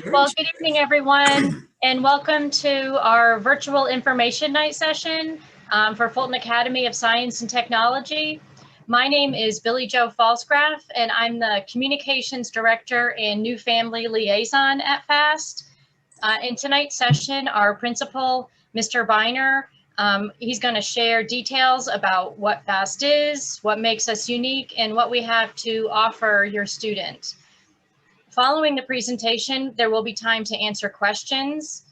Well, good evening, everyone, and welcome to our virtual information night session for Fulton Academy of Science and Technology. My name is Billy Jo Falsgraf, and I'm the Communications Director and New Family Liaison at FAST. In tonight's session, our principal, Mr. Viner, he's going to share details about what FAST is, what makes us unique, and what we have to offer your student. Following the presentation, there will be time to answer questions.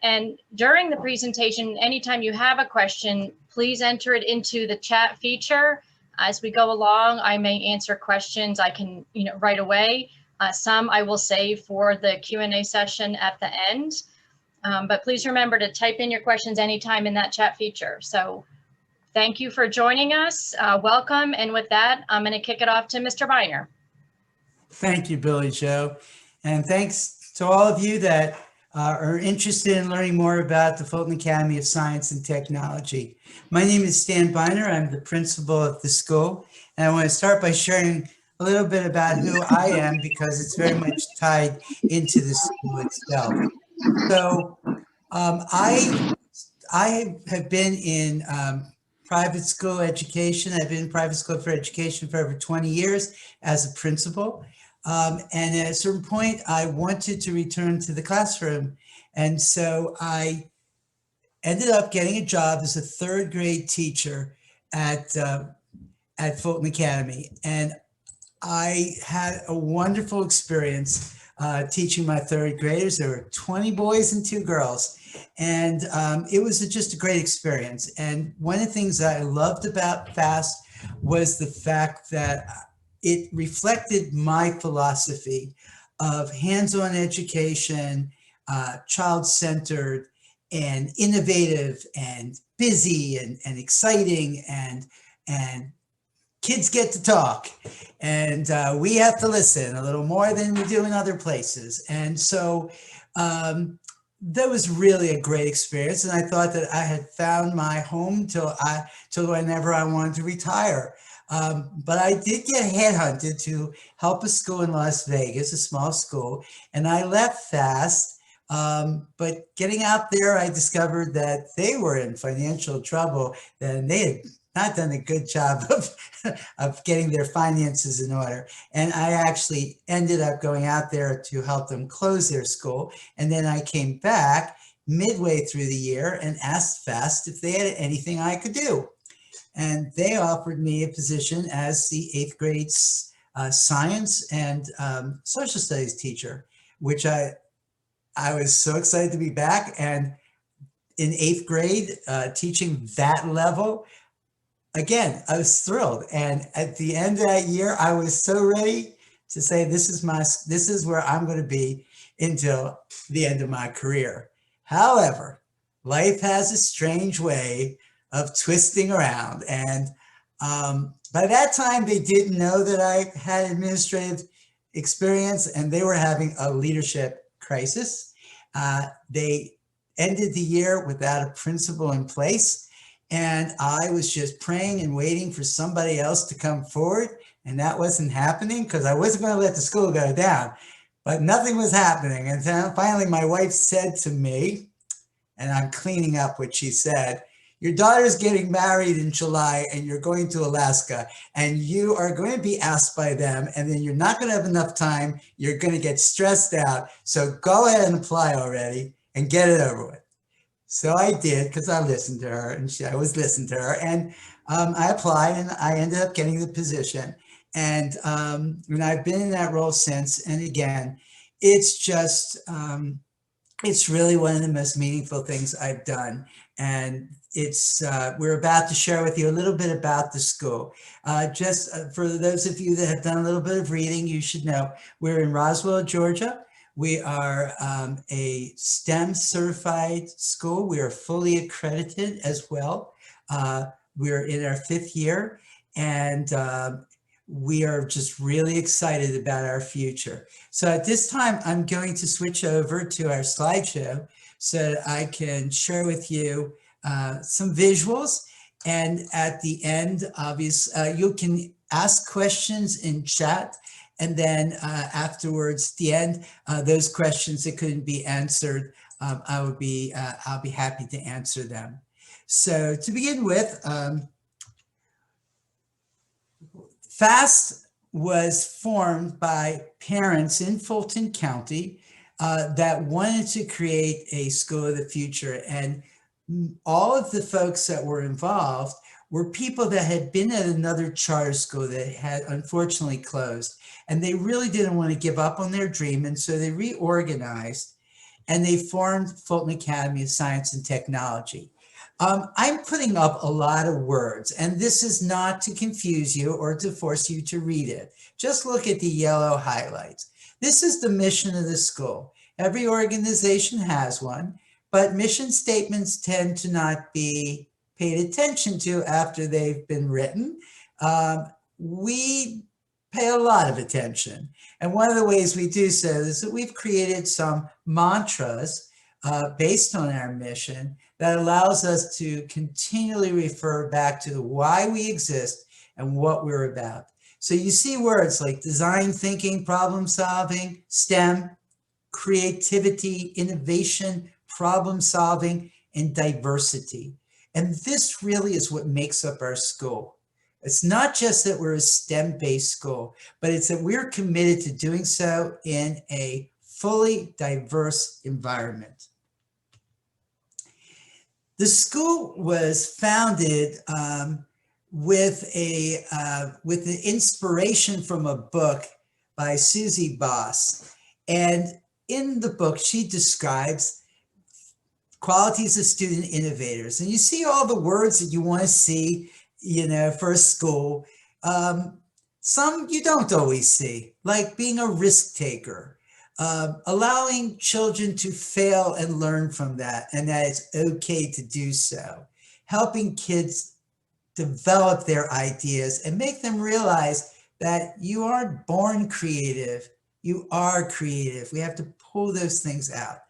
And during the presentation, anytime you have a question, please enter it into the chat feature. As we go along, I may answer questions I can, right away. Some I will save for the Q&A session at the end. But please remember to type in your questions anytime in that chat feature. So thank you for joining us. Welcome. And with that, I'm going to kick it off to Mr. Viner. Thank you, Billy Jo. And thanks to all of you that are interested in learning more about the Fulton Academy of Science and Technology. My name is Stan Viner. I'm the principal of the school. And I want to start by sharing a little bit about who I am because it's very much tied into the school itself. So I have been in private school education. I've been in private school for education for over 20 years as a principal. And at a certain point, I wanted to return to the classroom. And so I ended up getting a job as a third grade teacher at Fulton Academy. And I had a wonderful experience teaching my third graders. There were 20 boys and 2 girls. And it was just a great experience. And one of the things that I loved about FAST was the fact that it reflected my philosophy of hands-on education, child-centered and innovative and busy and exciting and kids get to talk and we have to listen a little more than we do in other places. And so that was really a great experience. And I thought that I had found my home till whenever I wanted to retire. But I did get headhunted to help a school in Las Vegas, a small school, and I left FAST. But getting out there, I discovered that they were in financial trouble, and they had not done a good job of getting their finances in order. And I actually ended up going out there to help them close their school. And then I came back midway through the year and asked FAST if they had anything I could do. And they offered me a position as the 8th grade science and social studies teacher, which I was so excited to be back. And in 8th grade, teaching that level, again, I was thrilled. And at the end of that year, I was so ready to say, this is where I'm going to be until the end of my career. However, life has a strange way of twisting around. And by that time, they didn't know that I had administrative experience and they were having a leadership crisis. They ended the year without a principal in place. And I was just praying and waiting for somebody else to come forward. And that wasn't happening because I wasn't going to let the school go down. But nothing was happening. And then finally, my wife said to me, and I'm cleaning up what she said, your daughter's getting married in July and you're going to Alaska and you are going to be asked by them and then you're not going to have enough time. You're going to get stressed out. So go ahead and apply already and get it over with. So I did because I listened to her and I was listening to her and I applied and I ended up getting the position. And I've been in that role since. And again, it's just, it's really one of the most meaningful things I've done. And it's, we're about to share with you a little bit about the school. Just for those of you that have done a little bit of reading, you should know we're in Roswell, Georgia. We are a STEM certified school. We are fully accredited as well. We're in our 5th year and we are just really excited about our future. So at this time, I'm going to switch over to our slideshow so that I can share with you some visuals. And at the end, obviously, you can ask questions in chat And then afterwards, at the end, those questions that couldn't be answered, I'll be happy to answer them. So to begin with, FAST was formed by parents in Fulton County that wanted to create a school of the future. And all of the folks that were involved were people that had been at another charter school that had unfortunately closed. And they really didn't want to give up on their dream. And so they reorganized and they formed Fulton Academy of Science and Technology. I'm putting up a lot of words, and this is not to confuse you or to force you to read it. Just look at the yellow highlights. This is the mission of the school. Every organization has one, but mission statements tend to not be paid attention to after they've been written. We pay a lot of attention. And one of the ways we do so is that we've created some mantras based on our mission that allows us to continually refer back to why we exist and what we're about. So you see words like design thinking, problem solving, STEM, creativity, innovation, problem solving, and diversity. And this really is what makes up our school. It's not just that we're a STEM-based school, but it's that we're committed to doing so in a fully diverse environment. The school was founded with the inspiration from a book by Susie Boss. And in the book, she describes qualities of student innovators. And you see all the words that you want to see, for a school. Some you don't always see, like being a risk taker. Allowing children to fail and learn from that, and that it's okay to do so. Helping kids develop their ideas and make them realize that you aren't born creative, you are creative. We have to pull those things out.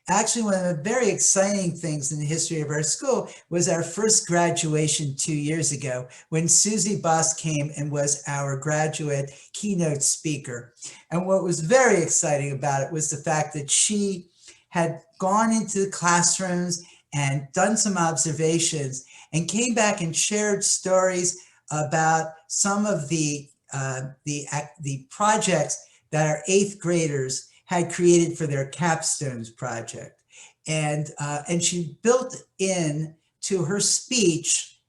Actually, one of the very exciting things in the history of our school was our first graduation 2 years ago when Susie Boss came and was our graduate keynote speaker. And what was very exciting about it was the fact that she had gone into the classrooms and done some observations and came back and shared stories about some of the projects that our 8th graders had created for their capstones project. And she built in to her speech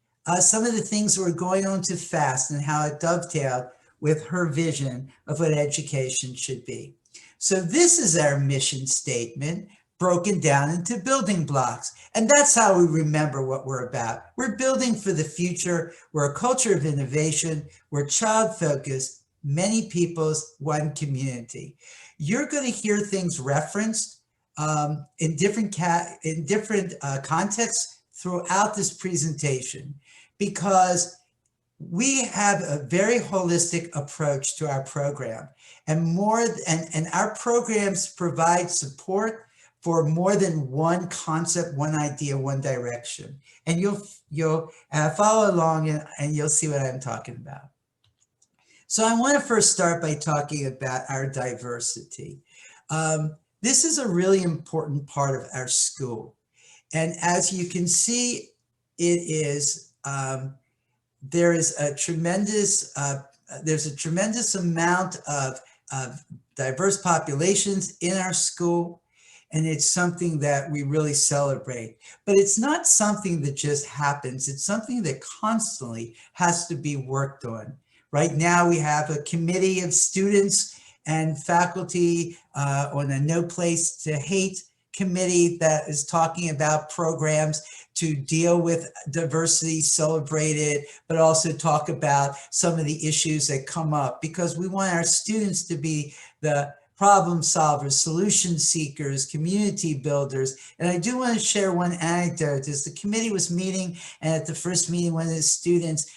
some of the things that were going on to FAST and how it dovetailed with her vision of what education should be. So this is our mission statement broken down into building blocks. And that's how we remember what we're about. We're building for the future. We're a culture of innovation. We're child-focused, many peoples, one community. You're going to hear things referenced in different contexts throughout this presentation because we have a very holistic approach to our program, and our programs provide support for more than one concept, one idea, one direction. And you'll follow along and you'll see what I'm talking about. So I want to first start by talking about our diversity. This is a really important part of our school. And as you can see, there's a tremendous amount of diverse populations in our school. And it's something that we really celebrate. But it's not something that just happens. It's something that constantly has to be worked on. Right now, we have a committee of students and faculty on a No Place to Hate committee that is talking about programs to deal with diversity, celebrate it, but also talk about some of the issues that come up because we want our students to be the problem solvers, solution seekers, community builders. And I do want to share one anecdote. As the committee was meeting, and at the first meeting, one of the students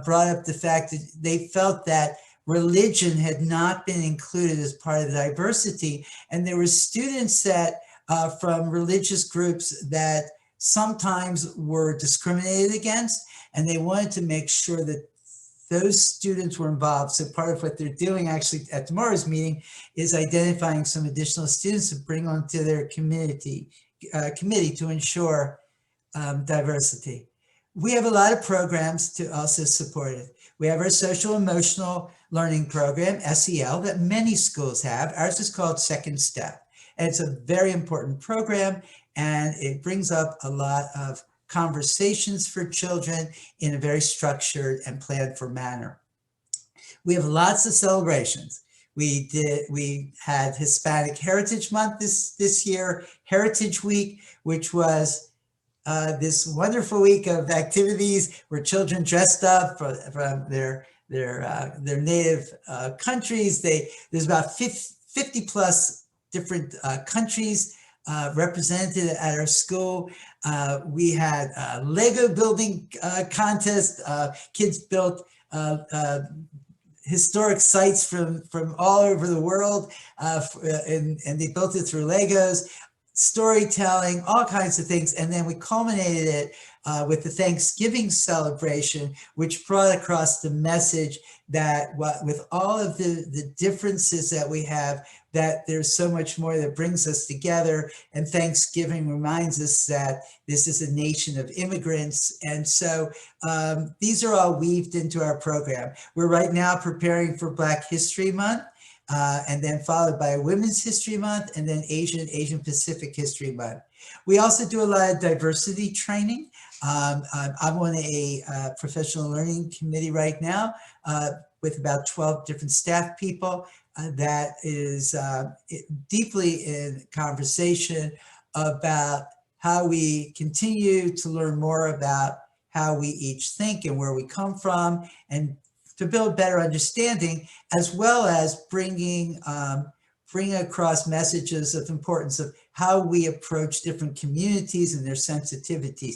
brought up the fact that they felt that religion had not been included as part of the diversity. And there were students that from religious groups that sometimes were discriminated against, and they wanted to make sure that those students were involved. So part of what they're doing actually at tomorrow's meeting is identifying some additional students to bring onto their committee to ensure diversity. We have a lot of programs to also support it. We have our social emotional learning program, SEL, that many schools have. Ours is called Second Step. And it's a very important program, and it brings up a lot of conversations for children in a very structured and planned for manner. We have lots of celebrations. We had Hispanic Heritage Month this year, Heritage Week, which was this wonderful week of activities where children dressed up from their native countries. There's about 50 plus different countries represented at our school. We had a Lego building contest. Kids built historic sites from all over the world, and they built it through Legos, storytelling, all kinds of things. And then we culminated it with the Thanksgiving celebration, which brought across the message that with all of the differences that we have, that there's so much more that brings us together. And Thanksgiving reminds us that this is a nation of immigrants. And so these are all weaved into our program. We're right now preparing for Black History Month, and then followed by Women's History Month, and then Asian Pacific History Month. We also do a lot of diversity training. I'm on a professional learning committee right now with about 12 different staff people that is deeply in conversation about how we continue to learn more about how we each think and where we come from, and to build better understanding, as well as bring across messages of importance of how we approach different communities and their sensitivities.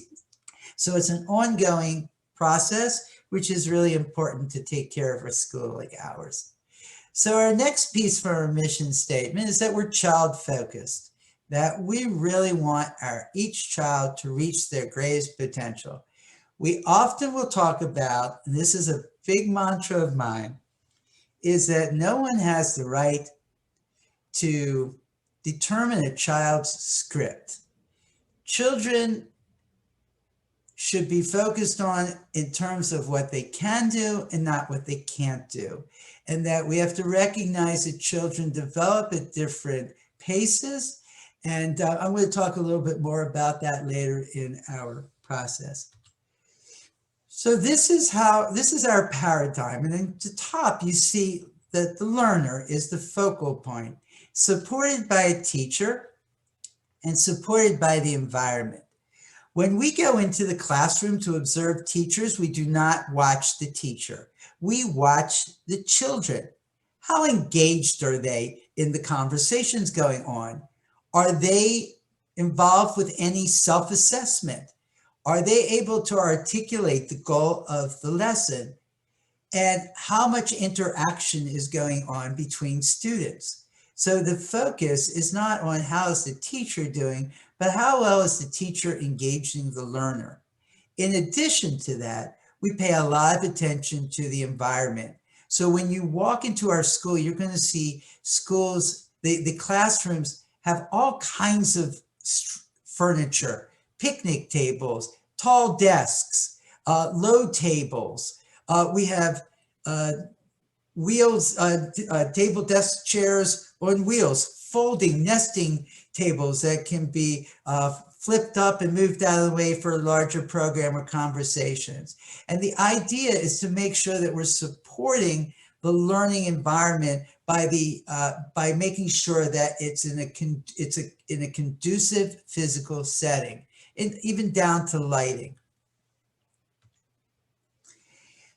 So it's an ongoing process, which is really important to take care of a school like ours. So our next piece for our mission statement is that we're child focused, that we really want each child to reach their greatest potential. We often will talk about, and this is a big mantra of mine, is that no one has the right to determine a child's script. Children should be focused on in terms of what they can do and not what they can't do. And that we have to recognize that children develop at different paces. And I'm going to talk a little bit more about that later in our process. So this is our paradigm. And at the top, you see that the learner is the focal point, supported by a teacher and supported by the environment. When we go into the classroom to observe teachers, we do not watch the teacher. We watch the children. How engaged are they in the conversations going on? Are they involved with any self-assessment? Are they able to articulate the goal of the lesson? And how much interaction is going on between students? So the focus is not on how is the teacher doing, but how well is the teacher engaging the learner? In addition to that, we pay a lot of attention to the environment. So when you walk into our school, you're going to see schools, the classrooms have all kinds of furniture, picnic tables, tall desks, low tables. We have wheels, table desk chairs on wheels, folding, nesting tables that can be flipped up and moved out of the way for a larger program or conversations. And the idea is to make sure that we're supporting the learning environment by making sure that it's in a conducive physical setting, and even down to lighting.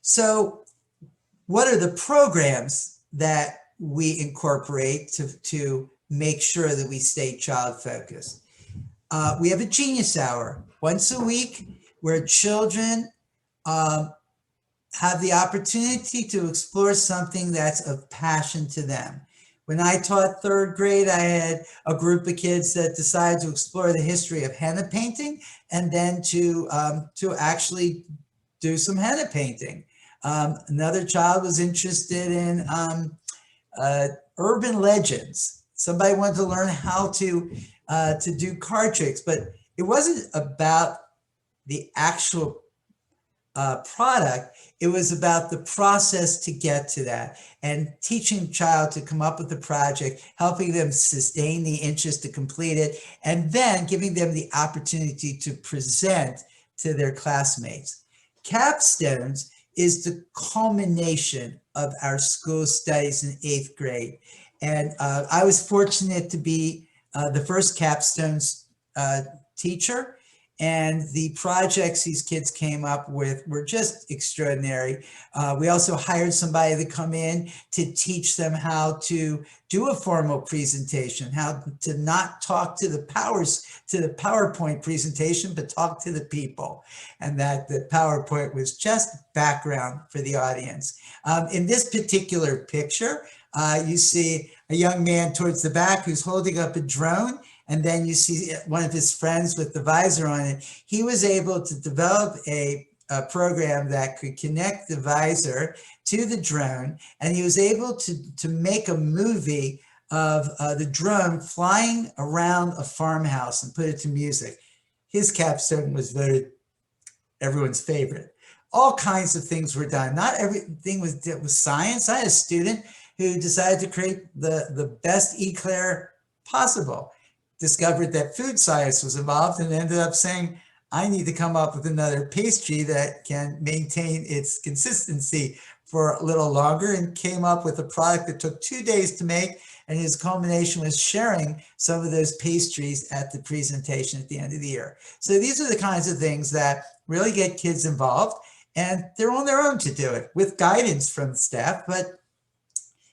So what are the programs that we incorporate to make sure that we stay child focused? We have a Genius Hour once a week where children have the opportunity to explore something that's of passion to them. When I taught third grade, I had a group of kids that decided to explore the history of henna painting and then to actually do some henna painting. Another child was interested in urban legends. Somebody wanted to learn how to do card tricks, but it wasn't about the actual product. It was about the process to get to that, and teaching the child to come up with the project, helping them sustain the interest to complete it, and then giving them the opportunity to present to their classmates. Capstones is the culmination of our school studies in 8th grade. And I was fortunate to be the first capstones teacher. And the projects these kids came up with were just extraordinary. We also hired somebody to come in to teach them how to do a formal presentation, how to not talk to the PowerPoint presentation, but talk to the people. And that the PowerPoint was just background for the audience. In this particular picture, you see a young man towards the back who's holding up a drone. And then you see one of his friends with the visor on it. He was able to develop a program that could connect the visor to the drone. And he was able to make a movie of the drone flying around a farmhouse and put it to music. His capstone was voted everyone's favorite. All kinds of things were done. Not everything was science. I had a student who decided to create the best eclair possible. Discovered that food science was involved and ended up saying, I need to come up with another pastry that can maintain its consistency for a little longer, and came up with a product that took 2 days to make. And his culmination was sharing some of those pastries at the presentation at the end of the year. So these are the kinds of things that really get kids involved, and they're on their own to do it with guidance from staff, but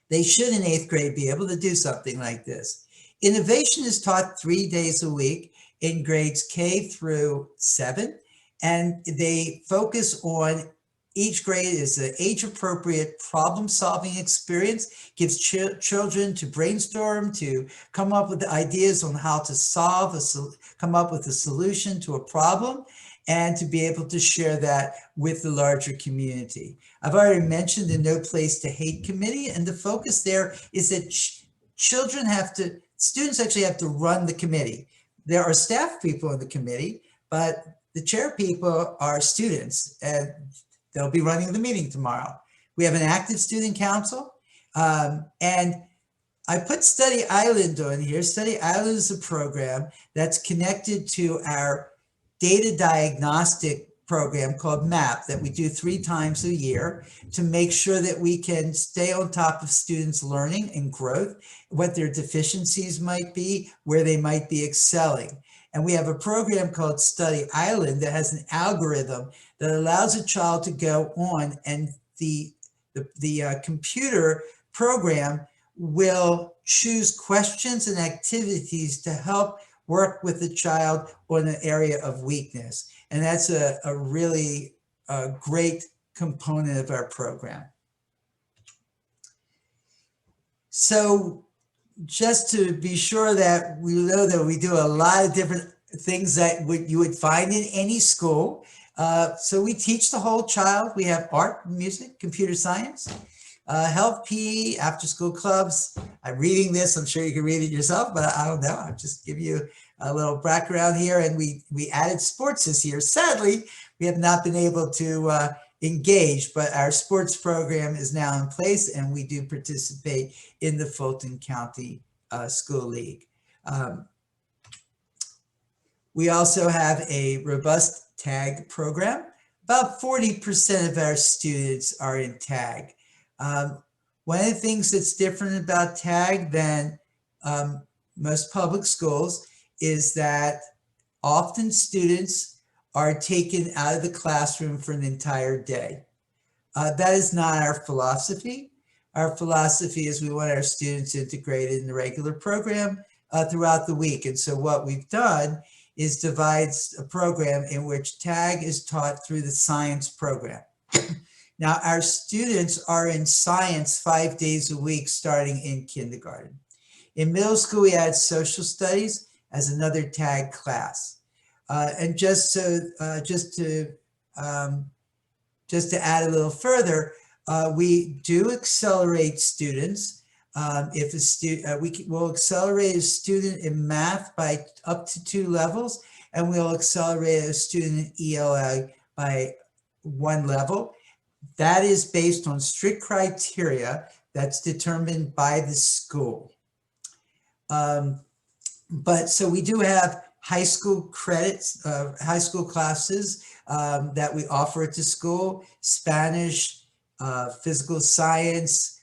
they should in 8th grade be able to do something like this. Innovation is taught 3 days a week in grades K through 7, and they focus on each grade is an age-appropriate problem-solving experience, gives children to brainstorm, to come up with ideas on how to come up with a solution to a problem, and to be able to share that with the larger community. I've already mentioned the No Place to Hate committee, and the focus there is that students actually have to run the committee. There are staff people in the committee, but the chair people are students, and they'll be running the meeting tomorrow. We have an active student council, and I put Study Island on here. Study Island is a program that's connected to our data diagnostic program called MAP that we do 3 times a year to make sure that we can stay on top of students' learning and growth, what their deficiencies might be, where they might be excelling. And we have a program called Study Island that has an algorithm that allows a child to go on, and the computer program will choose questions and activities to help work with the child on an area of weakness. And that's a really great component of our program. So just to be sure that we know that we do a lot of different things that you would find in any school. So we teach the whole child. We have art, music, computer science, health, PE, after school clubs. I'm reading this, I'm sure you can read it yourself, but I don't know. I'll just give you a little background here. And we added sports this year. Sadly, we have not been able to engage, but our sports program is now in place, and we do participate in the Fulton County School League. We also have a robust TAG program. About 40% of our students are in TAG. One of the things that's different about TAG than most public schools is that often students are taken out of the classroom for an entire day. That is not our philosophy. Our philosophy is we want our students integrated in the regular program throughout the week. And so what we've done is divides a program in which TAG is taught through the science program. Now, our students are in science 5 days a week, starting in kindergarten. In middle school, we add social studies as another TAG class. And just to just to add a little further, we do accelerate students. If a student, we'll accelerate a student in math by up to 2 levels, and we'll accelerate a student in ELA by 1 level. That is based on strict criteria that's determined by the school. But so we do have high school credits, high school classes that we offer at the school: Spanish, physical science,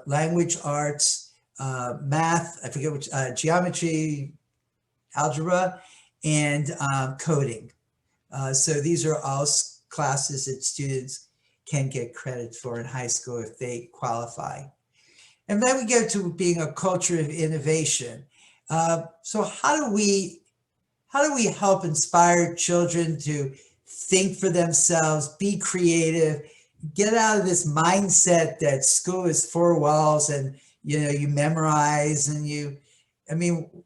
language arts, math, I forget which, geometry, algebra, and coding. So these are all classes that students can get credit for in high school if they qualify. And then we go to being a culture of innovation. So how do we help inspire children to think for themselves, be creative, get out of this mindset that school is 4 walls and, you know, you memorize and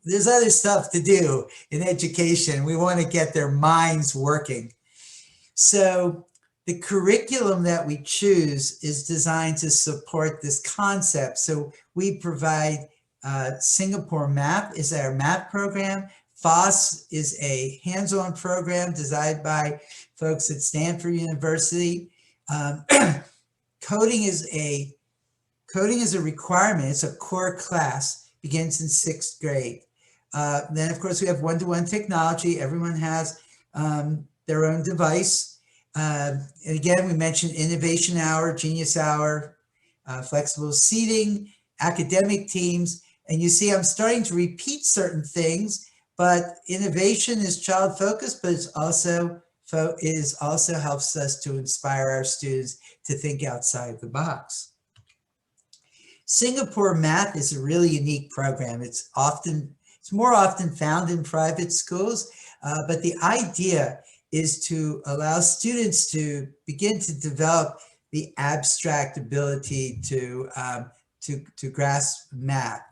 there's other stuff to do in education. We want to get their minds working. So the curriculum that we choose is designed to support this concept. So we provide Singapore MAP is our math program. FOSS is a hands-on program designed by folks at Stanford University. Coding is a requirement. It's a core class, begins in 6th grade. Then of course we have one-to-one technology. Everyone has their own device. And again, we mentioned Innovation Hour, Genius Hour, flexible seating, academic teams. And you see, I'm starting to repeat certain things, but innovation is child focused, but it's also helps us to inspire our students to think outside the box. Singapore Math is a really unique program. It's more often found in private schools, but the idea is to allow students to begin to develop the abstract ability to grasp math.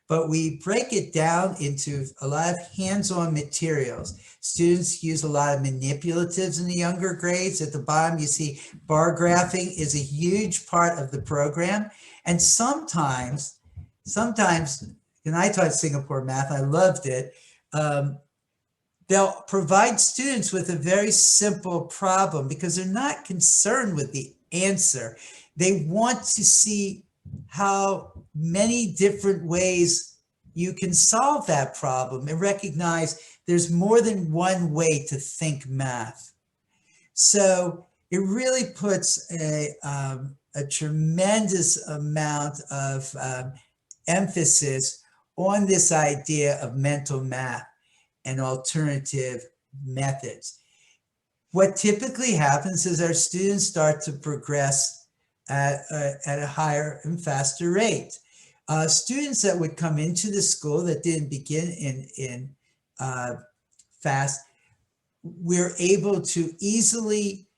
But we break it down into a lot of hands-on materials. Students use a lot of manipulatives in the younger grades. At the bottom, you see bar graphing is a huge part of the program. And sometimes, when I taught Singapore Math, I loved it. They'll provide students with a very simple problem because they're not concerned with the answer. They want to see how many different ways you can solve that problem and recognize there's more than one way to think math. So it really puts a tremendous amount of emphasis on this idea of mental math and alternative methods. What typically happens is our students start to progress at a higher and faster rate. Students that would come into the school that didn't begin in fast, we're able to easily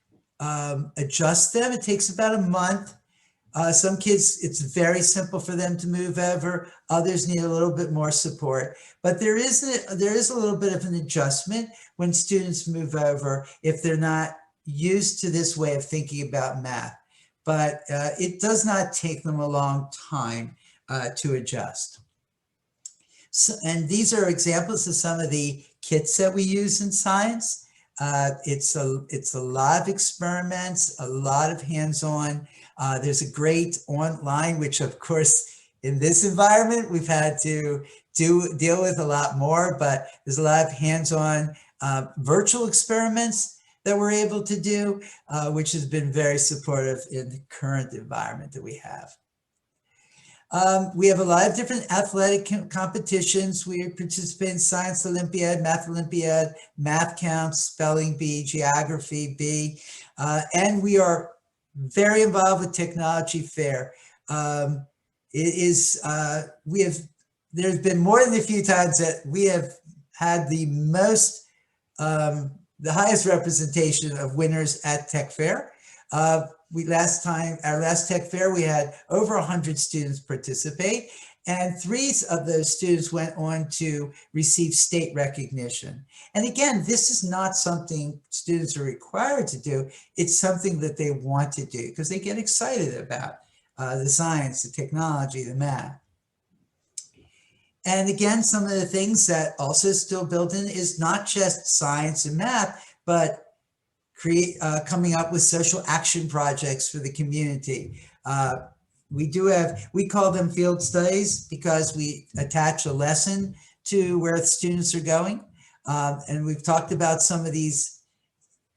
adjust them. It takes about a month. Some kids, it's very simple for them to move over. Others need a little bit more support. But there is a little bit of an adjustment when students move over if they're not used to this way of thinking about math. But it does not take them a long time to adjust. So, and these are examples of some of the kits that we use in science. It's a lot of experiments, a lot of hands-on. There's a great online, which of course, in this environment, we've had to deal with a lot more, but there's a lot of hands-on virtual experiments that we're able to do, which has been very supportive in the current environment that we have. We have a lot of different athletic competitions. We participate in Science Olympiad, Math Counts, Spelling Bee, Geography Bee, and we are very involved with Technology Fair. There's been more than a few times that we have had the highest representation of winners at Tech Fair. Our last Tech Fair, we had over 100 students participate, And 3 of those students went on to receive state recognition. And again, this is not something students are required to do. It's something that they want to do because they get excited about the science, the technology, the math. And again, some of the things that also still built in is not just science and math, but coming up with social action projects for the community. We call them field studies because we attach a lesson to where the students are going. And we've talked about some of these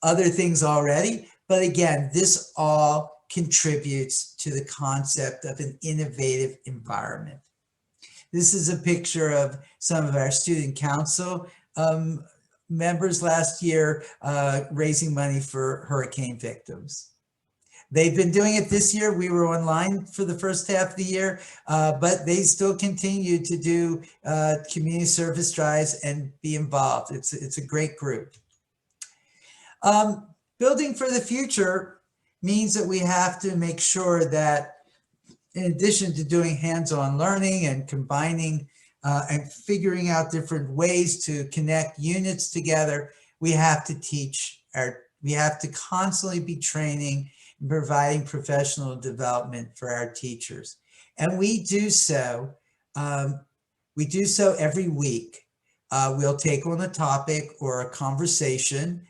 other things already, but again, this all contributes to the concept of an innovative environment. This is a picture of some of our student council members last year raising money for hurricane victims. They've been doing it this year. We were online for the first half of the year, but they still continue to do community service drives and be involved. It's a great group. Building for the future means that we have to make sure that in addition to doing hands-on learning and combining and figuring out different ways to connect units together, we have to constantly be training and providing professional development for our teachers. And we do so every week. We'll take on a topic or a conversation.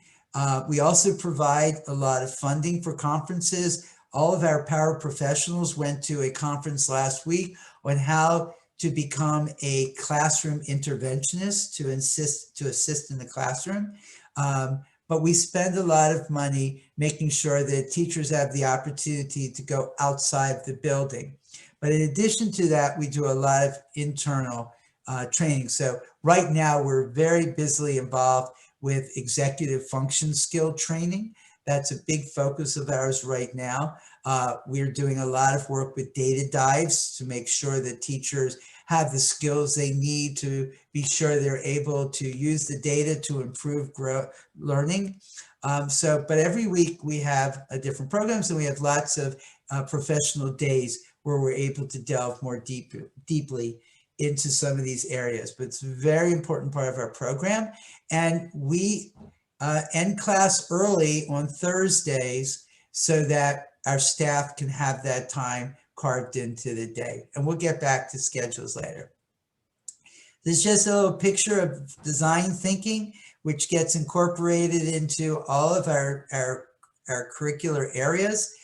We also provide a lot of funding for conferences. All of our paraprofessionals went to a conference last week on how to become a classroom interventionist to assist in the classroom. But we spend a lot of money making sure that teachers have the opportunity to go outside the building. But in addition to that, we do a lot of internal training. So right now we're very busily involved with executive function skill training. That's a big focus of ours right now. We're doing a lot of work with data dives to make sure that teachers have the skills they need to be sure they're able to use the data to improve learning. But every week we have different programs, and we have lots of professional days where we're able to delve more deeply into some of these areas. But it's a very important part of our program. And we end class early on Thursdays so that our staff can have that time carved into the day. And we'll get back to schedules later. There's just a little picture of design thinking, which gets incorporated into all of our curricular areas,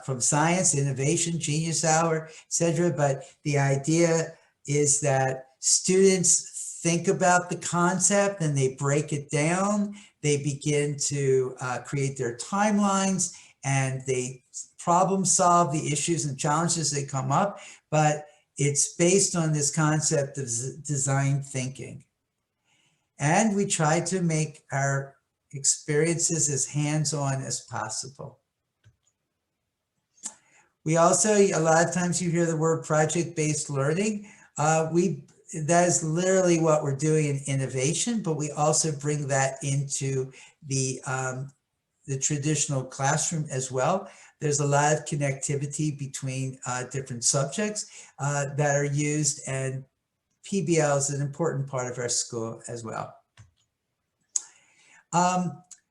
from science, innovation, Genius Hour, etc. But the idea is that students think about the concept and they break it down. They begin to create their timelines and they problem solve the issues and challenges that come up. But it's based on this concept of design thinking. And we try to make our experiences as hands-on as possible. We also, a lot of times you hear the word project-based learning. That is literally what we're doing in innovation, but we also bring that into the traditional classroom as well. There's a lot of connectivity between different subjects that are used, and PBL is an important part of our school as well.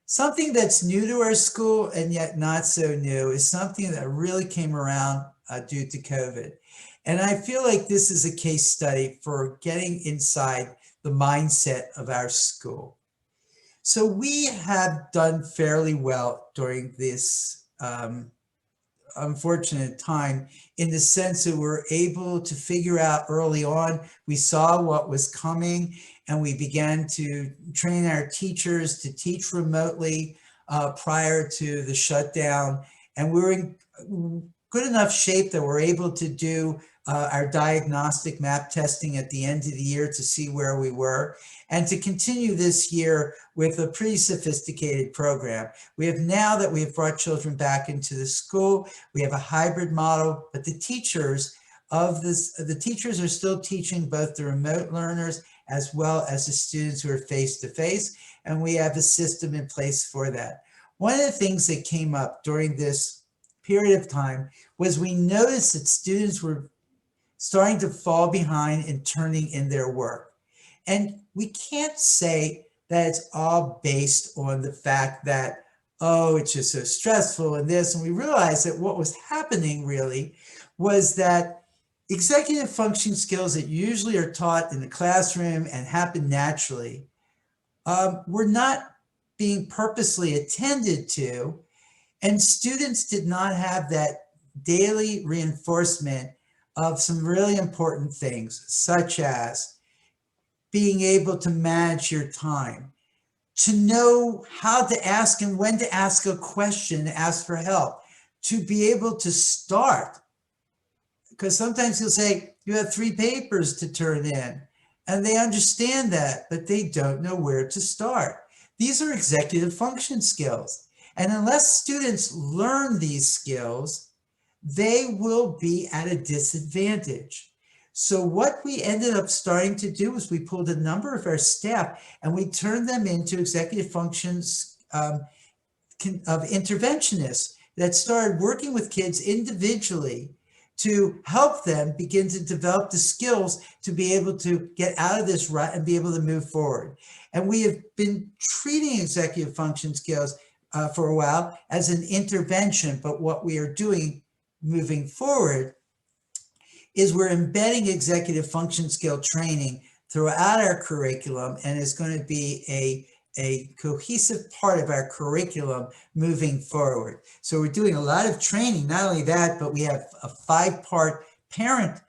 Something that's new to our school and yet not so new is something that really came around due to COVID. And I feel like this is a case study for getting inside the mindset of our school. So we have done fairly well during this unfortunate time, in the sense that we're able to figure out early on, we saw what was coming, and we began to train our teachers to teach remotely prior to the shutdown. And we're in good enough shape that we're able to do our diagnostic map testing at the end of the year to see where we were, and to continue this year with a pretty sophisticated program. We have, now that we have brought children back into the school, we have a hybrid model, but the teachers are still teaching both the remote learners as well as the students who are face-to-face, and we have a system in place for that. One of the things that came up during this period of time was we noticed that students were starting to fall behind and turning in their work. And we can't say that it's all based on the fact that, oh, it's just so stressful and this. And we realized that what was happening really was that executive function skills that usually are taught in the classroom and happen naturally were not being purposely attended to, and students did not have that daily reinforcement of some really important things, such as being able to manage your time, to know how to ask and when to ask a question, ask for help, to be able to start. Because sometimes you'll say, you have 3 papers to turn in, and they understand that, but they don't know where to start. These are executive function skills. And unless students learn these skills, they will be at a disadvantage. So what we ended up starting to do is we pulled a number of our staff and we turned them into executive functions of interventionists that started working with kids individually to help them begin to develop the skills to be able to get out of this rut and be able to move forward. And we have been treating executive function skills for a while as an intervention, but what we are doing moving forward is we're embedding executive function skill training throughout our curriculum, and it's going to be a cohesive part of our curriculum moving forward. So we're doing a lot of training. Not only that, but we have a 5-part parent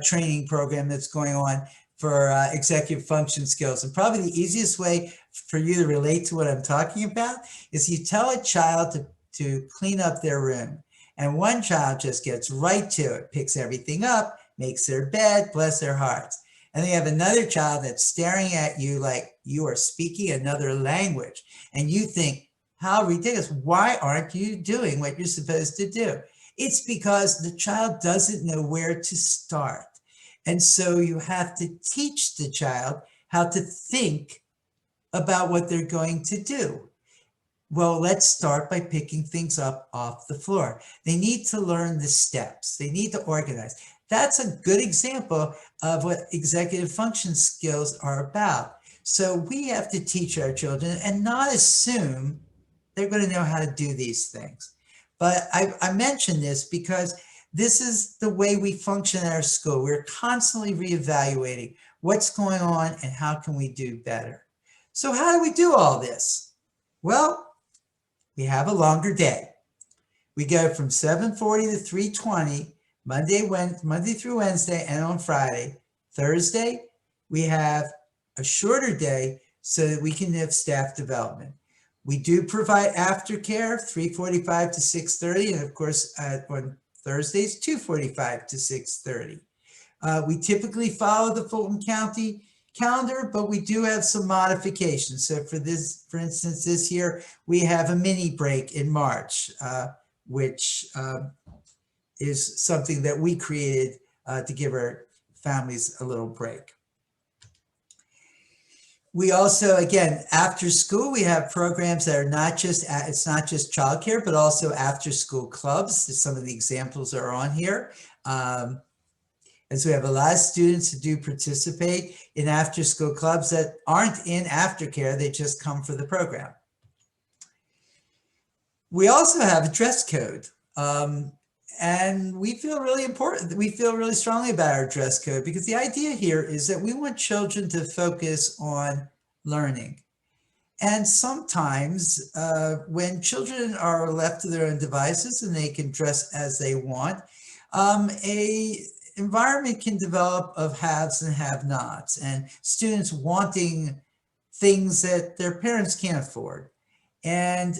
training program that's going on for executive function skills. And probably the easiest way for you to relate to what I'm talking about is you tell a child to clean up their room. And one child just gets right to it, picks everything up, makes their bed, bless their hearts. And then you have another child that's staring at you like you are speaking another language. And you think, how ridiculous. Why aren't you doing what you're supposed to do? It's because the child doesn't know where to start. And so you have to teach the child how to think about what they're going to do. Well, let's start by picking things up off the floor. They need to learn the steps. They need to organize. That's a good example of what executive function skills are about. So we have to teach our children and not assume they're going to know how to do these things. But I mention this because this is the way we function at our school. We're constantly reevaluating what's going on and how can we do better. So how do we do all this? Well, we have a longer day. We go from 7:40 to 3:20, Monday through Wednesday, and on Friday. Thursday, we have a shorter day so that we can have staff development. We do provide aftercare, 3:45 to 6:30, and of course, on Thursdays, 2:45 to 6:30. We typically follow the Fulton County calendar, but we do have some modifications. So for instance, this year, we have a mini break in March, which is something that we created to give our families a little break. We also, again, after school, we have programs that are it's not just childcare, but also after school clubs. Some of the examples are on here. And so we have a lot of students who do participate in after school clubs that aren't in aftercare, they just come for the program. We also have a dress code. And we feel really strongly about our dress code because the idea here is that we want children to focus on learning. And sometimes when children are left to their own devices and they can dress as they want, a environment can develop of haves and have-nots and students wanting things that their parents can't afford. And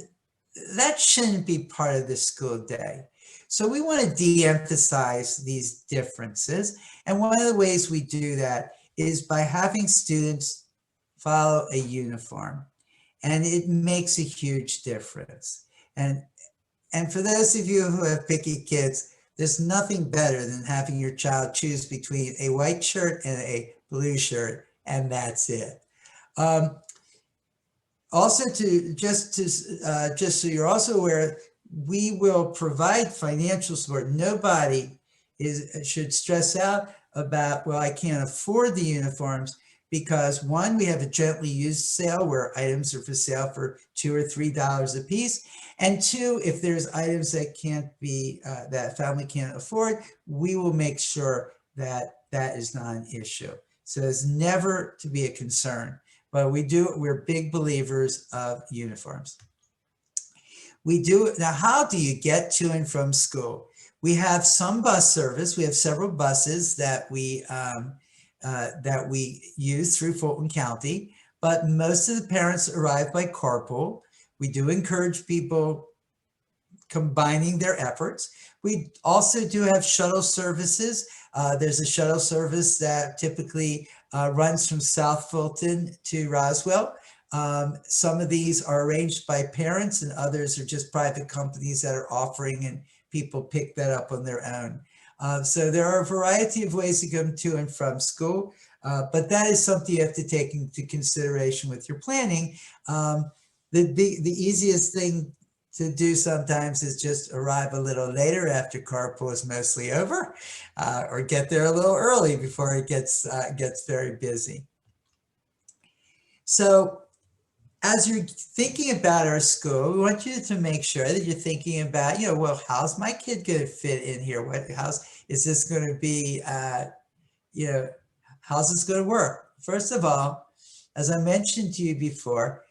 that shouldn't be part of the school day. So we want to de-emphasize these differences. And one of the ways we do that is by having students follow a uniform. And it makes a huge difference. And for those of you who have picky kids, there's nothing better than having your child choose between a white shirt and a blue shirt, and that's it. Also, just so you're also aware, we will provide financial support. Nobody should stress out about, well, I can't afford the uniforms because one, we have a gently used sale where items are for sale for $2 or $3 a piece. And two, if there's items that can't be, that family can't afford, we will make sure that that is not an issue. So it's never to be a concern, but we're big believers of uniforms. Now, how do you get to and from school? We have some bus service. We have several buses that we use through Fulton County, but most of the parents arrive by carpool. We do encourage people combining their efforts. We also do have shuttle services. There's a shuttle service that typically runs from South Fulton to Roswell. Some of these are arranged by parents and others are just private companies that are offering, and people pick that up on their own. So there are a variety of ways to come to and from school, but that is something you have to take into consideration with your planning. The easiest thing to do sometimes is just arrive a little later after carpool is mostly over, or get there a little early before it gets very busy. So as you're thinking about our school, we want you to make sure that you're thinking about, well, how's my kid going to fit in here? How's this going to be, how's this going to work? First of all, as I mentioned to you before,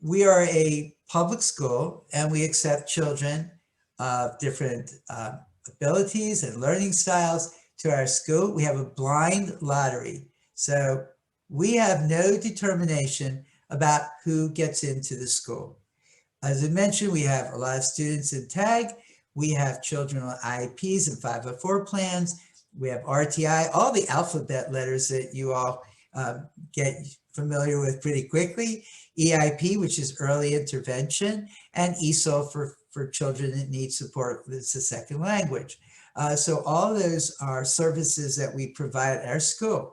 we are a public school and we accept children of different abilities and learning styles to our school. We have a blind lottery. So we have no determination about who gets into the school. As I mentioned, we have a lot of students in TAG. We have children on IEPs and 504 plans. We have RTI, all the alphabet letters that you all get familiar with pretty quickly. EIP, which is early intervention, and ESOL for children that need support as a second language. So all those are services that we provide at our school.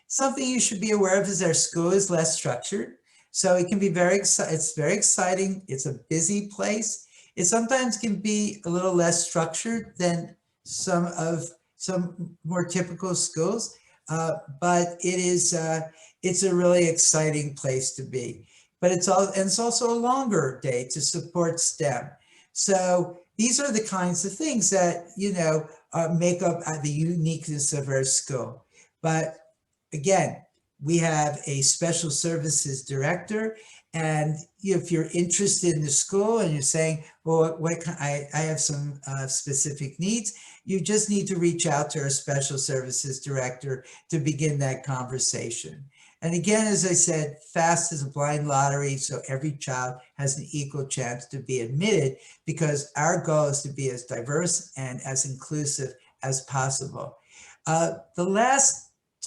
Something you should be aware of is our school is less structured. So it can be it's very exciting. It's a busy place. It sometimes can be a little less structured than some more typical schools, but it's a really exciting place to be. But it's also a longer day to support STEM. So these are the kinds of things that make up the uniqueness of our school. But again, we have a special services director, and if you're interested in the school and you're saying, well, I have some specific needs, you just need to reach out to our special services director to begin that conversation. And again, as I said, FAST is a blind lottery, so every child has an equal chance to be admitted, because our goal is to be as diverse and as inclusive as possible. The last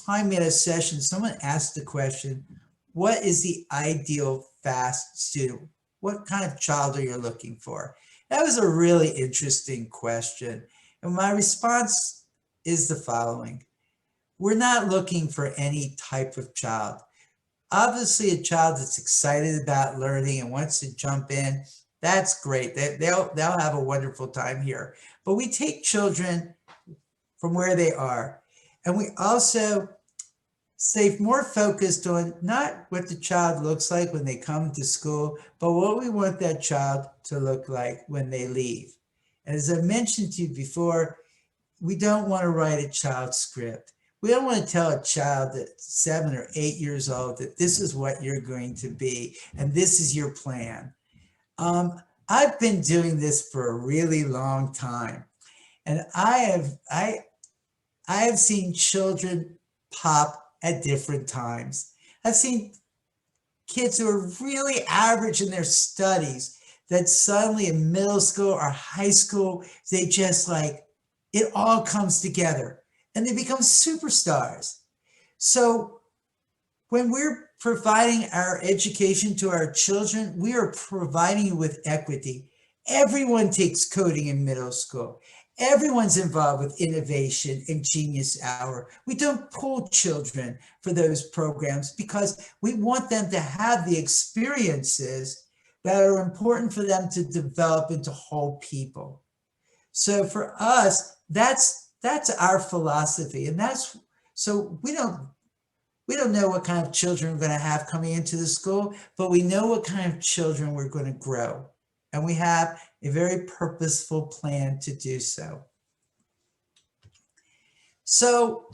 time we had a session, someone asked the question, what is the ideal FAST student? What kind of child are you looking for? That was a really interesting question. And my response is the following. We're not looking for any type of child. Obviously, a child that's excited about learning and wants to jump in, that's great. They'll have a wonderful time here. But we take children from where they are. And we also stay more focused on not what the child looks like when they come to school, but what we want that child to look like when they leave. And as I mentioned to you before, we don't want to write a child's script. We don't want to tell a child that's 7 or 8 years old that this is what you're going to be and this is your plan. I've been doing this for a really long time, and I have seen children pop at different times. I've seen kids who are really average in their studies that suddenly in middle school or high school, they just it all comes together and they become superstars. So when we're providing our education to our children, we are providing with equity. Everyone takes coding in middle school. Everyone's involved with innovation and Genius Hour. We don't pull children for those programs because we want them to have the experiences that are important for them to develop into whole people. So for us, that's our philosophy, and so we don't know what kind of children we're going to have coming into the school, but we know what kind of children we're going to grow, and we have a very purposeful plan to do so. So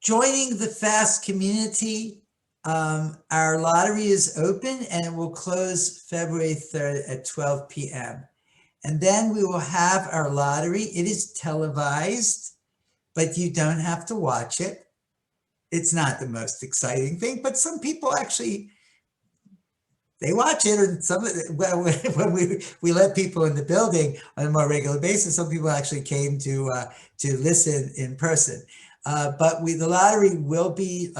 joining the FAST community, our lottery is open and it will close February 3rd at 12 p.m. And then we will have our lottery. It is televised, but you don't have to watch it. It's not the most exciting thing, but some people actually, they watch it, and when we let people in the building on a more regular basis, some people actually came to listen in person. But the lottery will be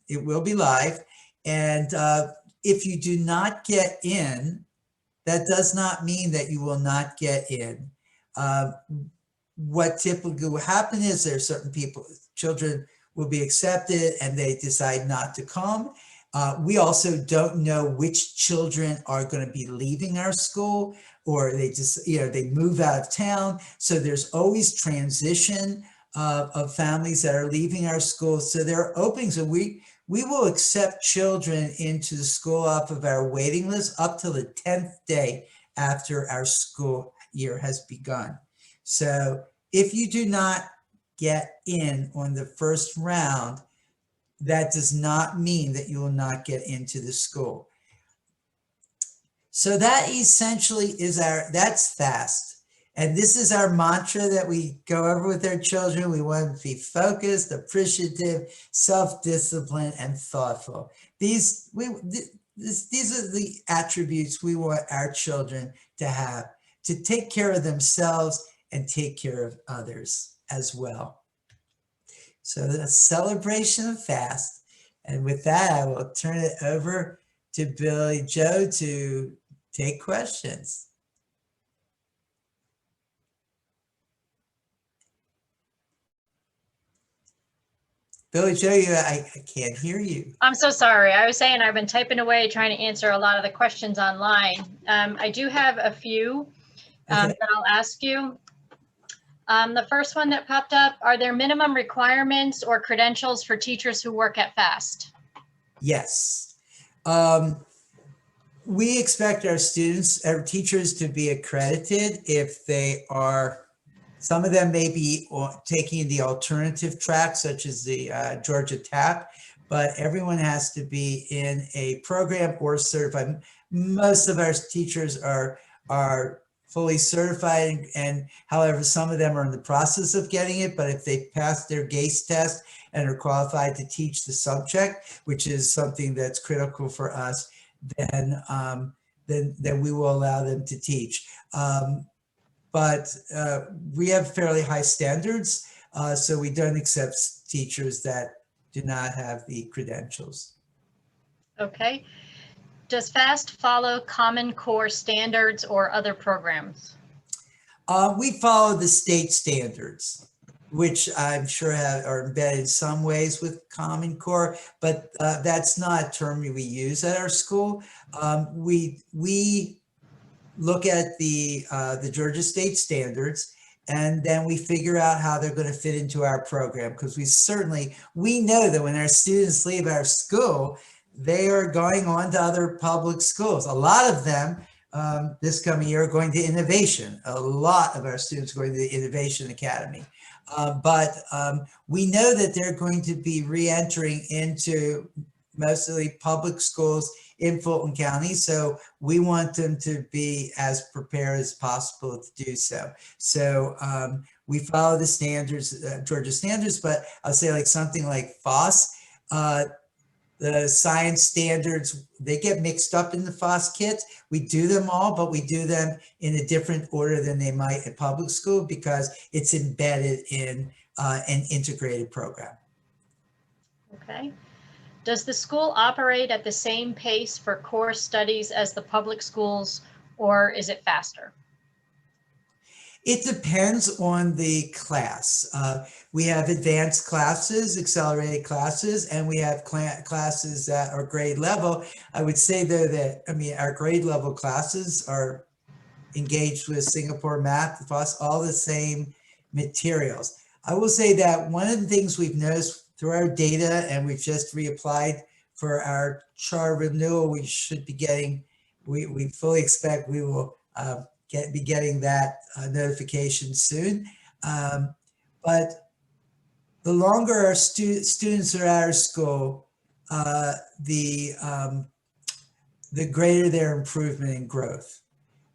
it will be live, and if you do not get in, that does not mean that you will not get in. What typically will happen is there are certain children will be accepted and they decide not to come. We also don't know which children are going to be leaving our school, or they just, they move out of town. So there's always transition of families that are leaving our school. So there are openings, and we will accept children into the school off of our waiting list up till the 10th day after our school year has begun. So if you do not get in on the first round, that does not mean that you will not get into the school. So that essentially is that's FAST. And this is our mantra that we go over with our children. We want to be focused, appreciative, self-disciplined, and thoughtful. These are the attributes we want our children to have, to take care of themselves and take care of others as well. So a celebration of FAST. And with that, I will turn it over to Billy Joe to take questions. Billy Joe, I can't hear you. I'm so sorry. I was saying I've been typing away trying to answer a lot of the questions online. I do have a few that I'll ask you. The first one that popped up, are there minimum requirements or credentials for teachers who work at FAST? Yes. We expect our teachers to be accredited if they are, some of them may be taking the alternative track, such as the Georgia TAP, but everyone has to be in a program or certified. Most of our teachers are fully certified, and however, some of them are in the process of getting it, but if they pass their GACE test and are qualified to teach the subject, which is something that's critical for us, then we will allow them to teach. But we have fairly high standards, so we don't accept teachers that do not have the credentials. Okay. Does FAST follow Common Core standards or other programs? We follow the state standards, which I'm sure are embedded in some ways with Common Core, but that's not a term we use at our school. We look at the Georgia state standards, and then we figure out how they're going to fit into our program, because we know that when our students leave our school, they are going on to other public schools. A lot of them this coming year are going to Innovation. A lot of our students are going to the Innovation Academy. But we know that they're going to be re-entering into mostly public schools in Fulton County. So we want them to be as prepared as possible to do so. So we follow the standards, Georgia standards, but I'll say like something like FOSS, the science standards, they get mixed up in the FOSS kits. We do them all, but we do them in a different order than they might at public school, because it's embedded in an integrated program. Okay. Does the school operate at the same pace for core studies as the public schools, or is it faster? It depends on the class. We have advanced classes, accelerated classes, and we have classes that are grade level. I would say though that, our grade level classes are engaged with Singapore Math, all the same materials. I will say that one of the things we've noticed through our data, and we've just reapplied for our charter renewal, we should be getting, we fully expect we will be getting that notification soon. But the longer our students are at our school, the greater their improvement in growth.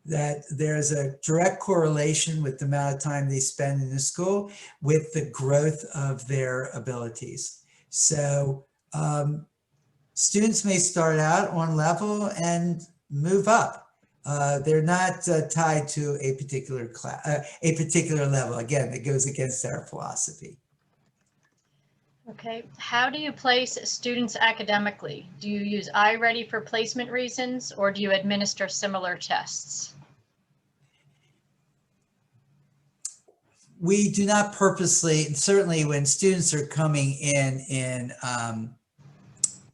That there's a direct correlation with the amount of time they spend in the school with the growth of their abilities. So students may start out on level and move up. They're not tied to a particular class, a particular level. Again, it goes against our philosophy. Okay, how do you place students academically? Do you use iReady for placement reasons, or do you administer similar tests? We do not purposely, certainly when students are coming in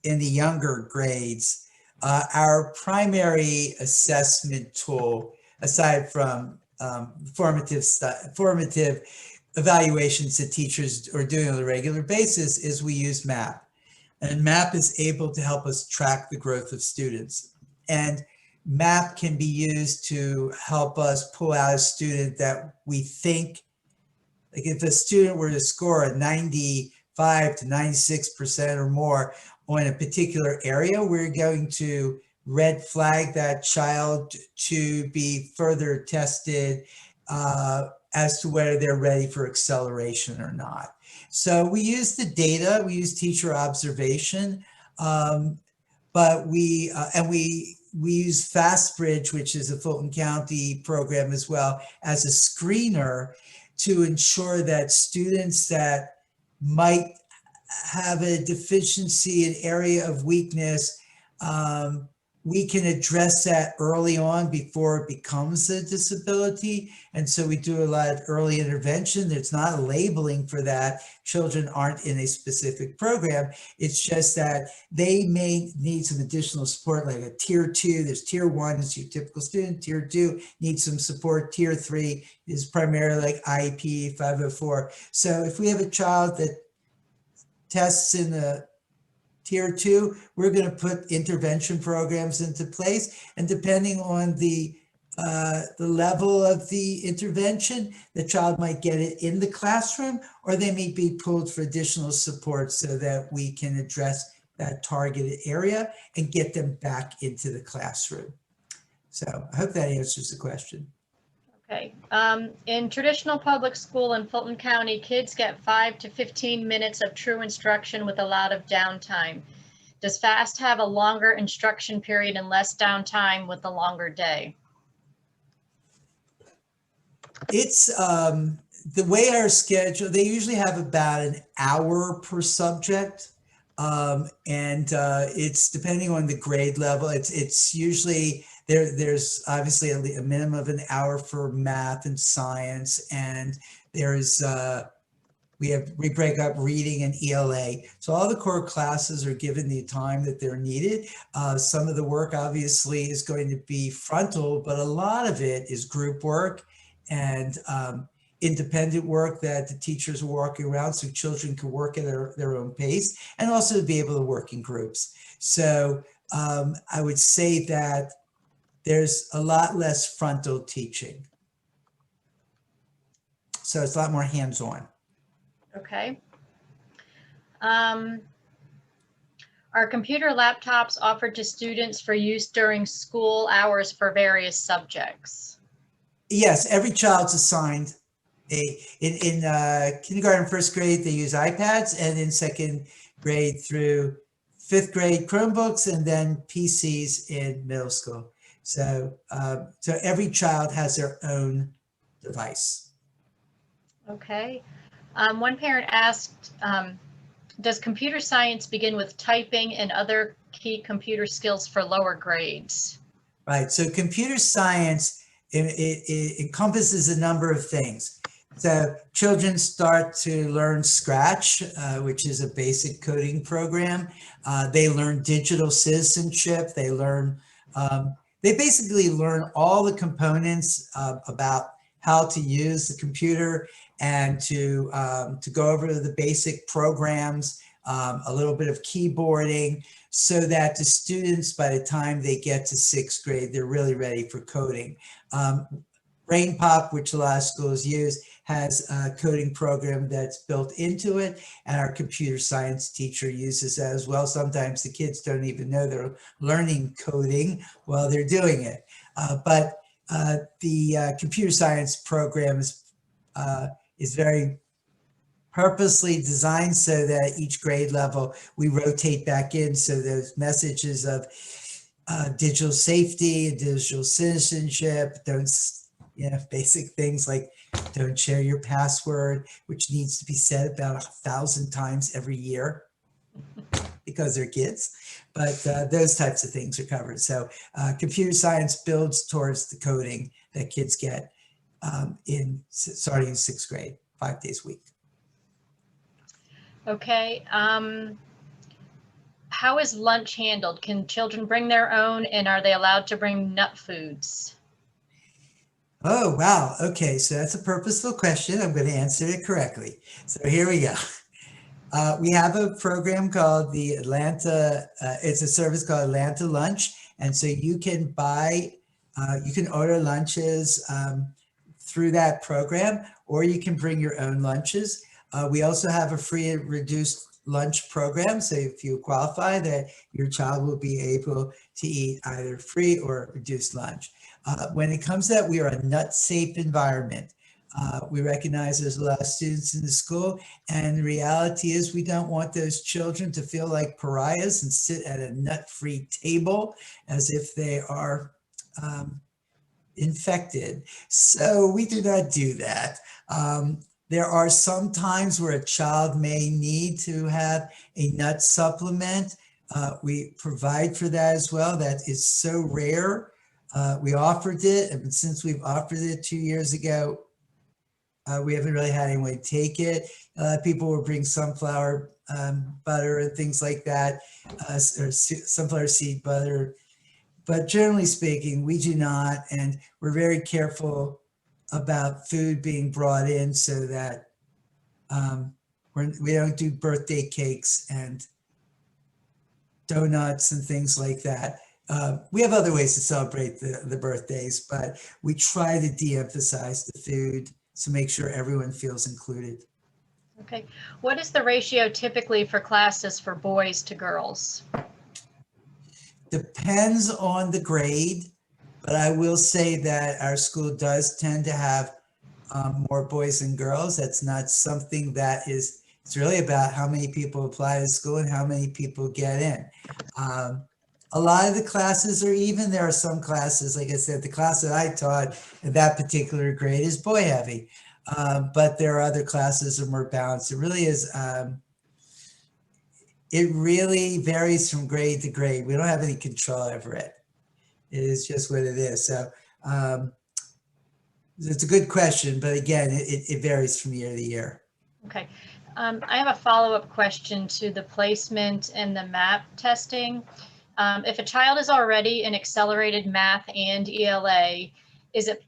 the younger grades, our primary assessment tool, aside from formative evaluations that teachers are doing on a regular basis, is we use MAP. And MAP is able to help us track the growth of students. And MAP can be used to help us pull out a student that we think, like if a student were to score a 95 to 96% or more on a particular area, we're going to red flag that child to be further tested as to whether they're ready for acceleration or not. So we use the data, we use teacher observation, but we use FastBridge, which is a Fulton County program as well, as a screener to ensure that students that might have a deficiency, an area of weakness, we can address that early on before it becomes a disability. And so we do a lot of early intervention. There's not a labeling for that. Children aren't in a specific program. It's just that they may need some additional support, like a tier 2. There's tier 1 is your typical student. Tier 2 needs some support. Tier 3 is primarily like IEP 504. So if we have a child that tests in the Tier 2, we're going to put intervention programs into place, and depending on the level of the intervention, the child might get it in the classroom, or they may be pulled for additional support so that we can address that targeted area and get them back into the classroom. So I hope that answers the question. Okay. In traditional public school in Fulton County, kids get 5 to 15 minutes of true instruction with a lot of downtime. Does FAST have a longer instruction period and less downtime with a longer day? It's the way our schedule, they usually have about an hour per subject. And it's depending on the grade level. It's usually, there's obviously a minimum of an hour for math and science, and there's we break up reading and ELA. So all the core classes are given the time that they're needed. Some of the work obviously is going to be frontal, but a lot of it is group work and independent work that the teachers are working around, so children can work at their own pace, and also to be able to work in groups. So I would say that there's a lot less frontal teaching. So it's a lot more hands-on. Okay. Are computer laptops offered to students for use during school hours for various subjects? Yes, every child's assigned in kindergarten, first grade, they use iPads, and in second grade through fifth grade, Chromebooks, and then PCs in middle school. So, so every child has their own device. Okay. One parent asked, does computer science begin with typing and other key computer skills for lower grades? Right. So computer science, it encompasses a number of things. So children start to learn Scratch, which is a basic coding program. They learn digital citizenship. They learn they basically learn all the components about how to use the computer and to go over the basic programs, a little bit of keyboarding, so that the students, by the time they get to 6th grade, they're really ready for coding. BrainPop, which a lot of schools use, has a coding program that's built into it, and our computer science teacher uses that as well. Sometimes the kids don't even know they're learning coding while they're doing it. But the computer science program is very purposely designed so that each grade level we rotate back in, so those messages of digital safety, digital citizenship, basic things like don't share your password, which needs to be said about 1,000 times every year because they're kids, but those types of things are covered. So computer science builds towards the coding that kids get starting in 6th grade, 5 days a week. Okay. How is lunch handled? Can children bring their own, and are they allowed to bring nut foods? Oh, wow. Okay, so that's a purposeful question. I'm going to answer it correctly. So here we go. We have a program called the Atlanta, it's a service called Atlanta Lunch. And so you can you can order lunches through that program, or you can bring your own lunches. We also have a free and reduced lunch program. So if you qualify, that your child will be able to eat either free or reduced lunch. When it comes to that, we are a nut-safe environment. We recognize there's a lot of students in the school, and the reality is we don't want those children to feel like pariahs and sit at a nut-free table as if they are infected. So we do not do that. There are some times where a child may need to have a nut supplement. We provide for that as well. That is so rare. We offered it, and since we've offered it 2 years ago, we haven't really had anyone take it. People will bring sunflower butter and things like that, or sunflower seed butter. But generally speaking, we do not, and we're very careful about food being brought in so that we don't do birthday cakes and donuts and things like that. We have other ways to celebrate the birthdays, but we try to de-emphasize the food to make sure everyone feels included. Okay. What is the ratio typically for classes for boys to girls? Depends on the grade, but I will say that our school does tend to have more boys than girls. That's not something that is, it's really about how many people apply to school and how many people get in. A lot of the classes are even. There are some classes, like I said, the class that I taught in that particular grade is boy heavy, but there are other classes that are more balanced. It really is, it really varies from grade to grade. We don't have any control over it. It is just what it is. So it's a good question, but again, it varies from year to year. Okay. I have a follow-up question to the placement and the MAP testing. If a child is already in accelerated math and ELA, is it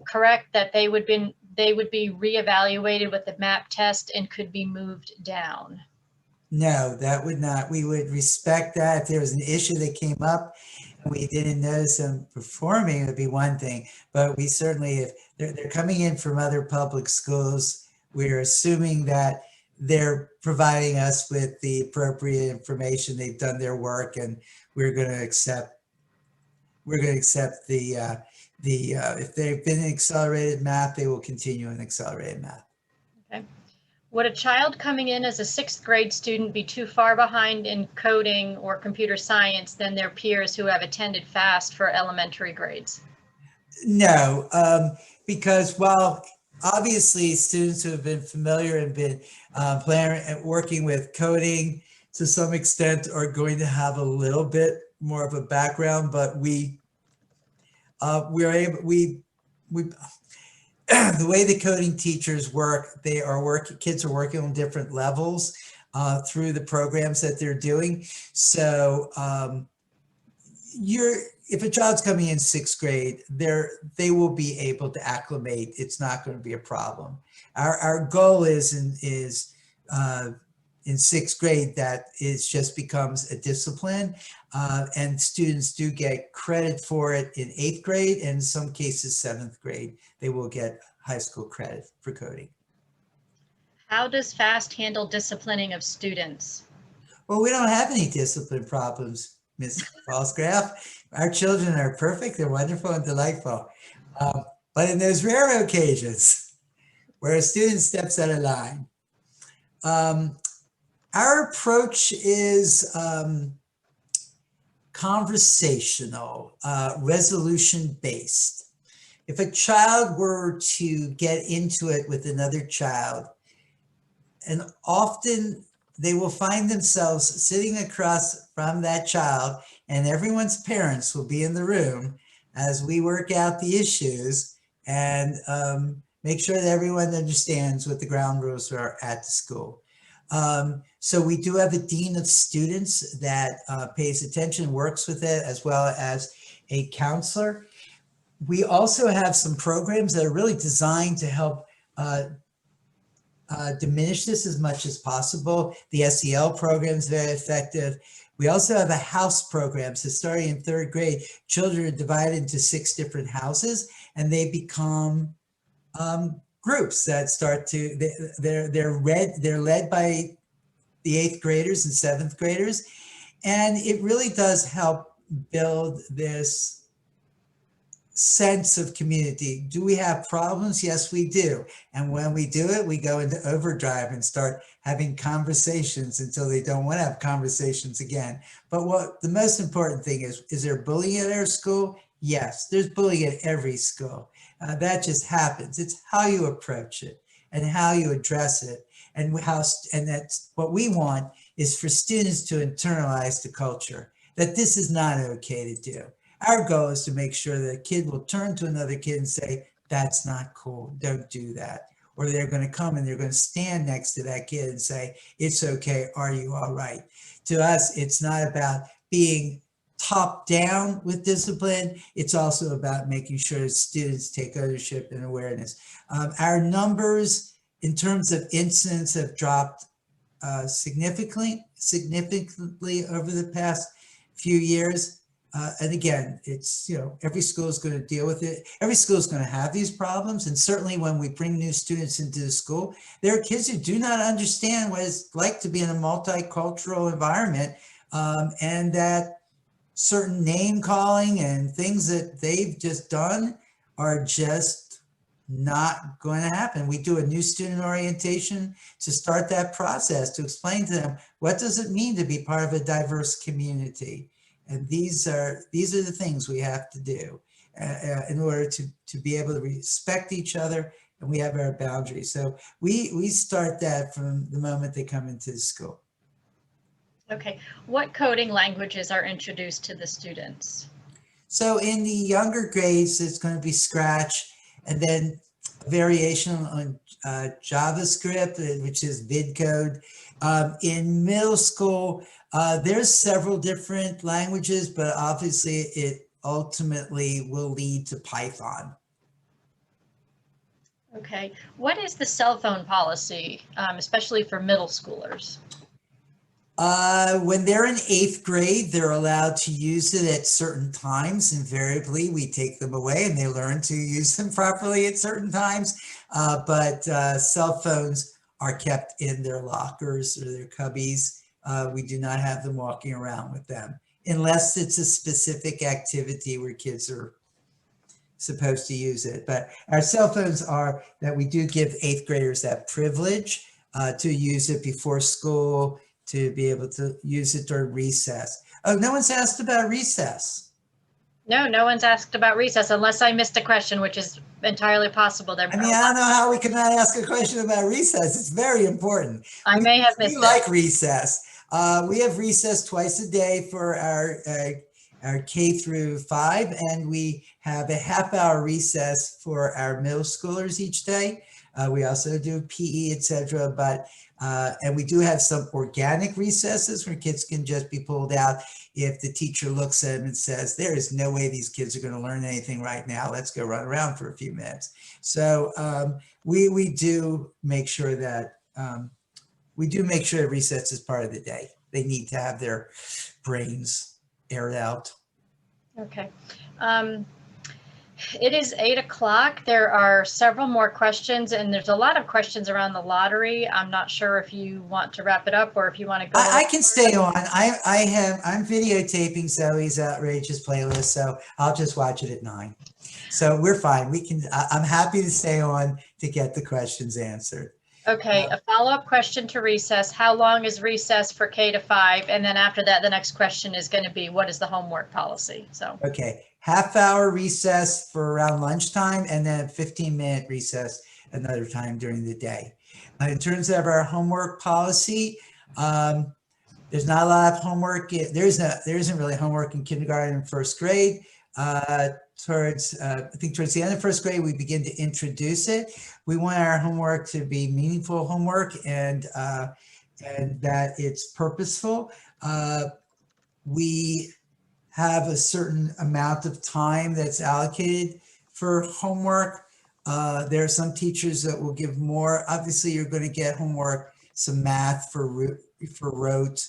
correct that they would be reevaluated with the MAP test and could be moved down? No, that would not. We would respect that. If there was an issue that came up and we didn't notice them performing, it would be one thing. But we certainly, if they're coming in from other public schools, we're assuming that they're providing us with the appropriate information. They've done their work, and we're going to accept the if they've been in accelerated math, they will continue in accelerated math. Okay. Would a child coming in as a 6th grade student be too far behind in coding or computer science than their peers who have attended FAST for elementary grades? No, because while obviously students who have been familiar and been planning and working with coding to some extent are going to have a little bit more of a background, but the way the coding teachers work, kids are working on different levels through the programs that they're doing. So if a child's coming in sixth grade, they will be able to acclimate. It's not going to be a problem. Our goal is in sixth grade that it just becomes a discipline, and students do get credit for it in eighth grade, and in some cases seventh grade, they will get high school credit for coding. How does FAST handle disciplining of students? Well, we don't have any discipline problems, Ms. Falsgraf. Our children are perfect, they're wonderful and delightful. But in those rare occasions where a student steps out of line, our approach is conversational, resolution-based. If a child were to get into it with another child, and often they will find themselves sitting across from that child, and everyone's parents will be in the room as we work out the issues and make sure that everyone understands what the ground rules are at the school. So we do have a dean of students that pays attention, works with it, as well as a counselor. We also have some programs that are really designed to help diminish this as much as possible. The SEL program is very effective. We also have a house program. So starting in third grade, children are divided into 6 different houses, and they become groups that start to, they're led by the 8th graders and 7th graders. And it really does help build this sense of community. Do we have problems? Yes, we do. And when we do it, we go into overdrive and start having conversations until they don't want to have conversations again. But what the most important thing is there bullying at our school? Yes, there's bullying at every school. That just happens. It's how you approach it and how you address it. And that's what we want, is for students to internalize the culture, that this is not okay to do. Our goal is to make sure that a kid will turn to another kid and say, that's not cool, don't do that. Or they're going to come and they're going to stand next to that kid and say, it's okay, are you all right? To us, it's not about being top down with discipline. It's also about making sure that students take ownership and awareness. Our numbers in terms of incidents have dropped significantly over the past few years. And again, it's, every school is going to deal with it. Every school is going to have these problems. And certainly when we bring new students into the school, there are kids who do not understand what it's like to be in a multicultural environment, and that certain name calling and things that they've just done are just not going to happen. We do a new student orientation to start that process, to explain to them, what does it mean to be part of a diverse community? And these are the things we have to do in order to be able to respect each other, and we have our boundaries. So we start that from the moment they come into the school. Okay, what coding languages are introduced to the students? So in the younger grades, it's going to be Scratch, and then a variation on JavaScript, which is VidCode. In middle school, there's several different languages, but obviously it ultimately will lead to Python. Okay, what is the cell phone policy, especially for middle schoolers? When they're in 8th grade, they're allowed to use it at certain times. Invariably, we take them away and they learn to use them properly at certain times. But cell phones are kept in their lockers or their cubbies. We do not have them walking around with them unless it's a specific activity where kids are supposed to use it. But our cell phones are that we do give 8th graders that privilege to use it before school, to be able to use it during recess. Oh, no one's asked about recess. No one's asked about recess, unless I missed a question, which is entirely possible. I mean, I don't know how we cannot ask a question about recess. It's very important. I may have missed it. We like recess. We have recess twice a day for our K through 5, and we have a half-hour recess for our middle schoolers each day. We also do PE, etc. But And we do have some organic recesses where kids can just be pulled out if the teacher looks at them and says, there is no way these kids are going to learn anything right now. Let's go run around for a few minutes. So we do make sure that recess is part of the day. They need to have their brains aired out. Okay. It is 8 o'clock. There are several more questions, and there's a lot of questions around the lottery. I'm not sure if you want to wrap it up or if you want to go. I can stay on. I'm videotaping Zoe's outrageous playlist, so I'll just watch it at 9. So we're fine. I'm happy to stay on to get the questions answered. Okay, a follow-up question to recess. How long is recess for K-5? And then after that, the next question is going to be, what is the homework policy? So okay, half-hour recess for around lunchtime, and then a 15-minute recess another time during the day. In terms of our homework policy, there's not a lot of homework. There isn't really homework in kindergarten and first grade. I think towards the end of first grade, we begin to introduce it. We want our homework to be meaningful homework and that it's purposeful. We have a certain amount of time that's allocated for homework. There are some teachers that will give more. Obviously, you're going to get homework, some math for rote,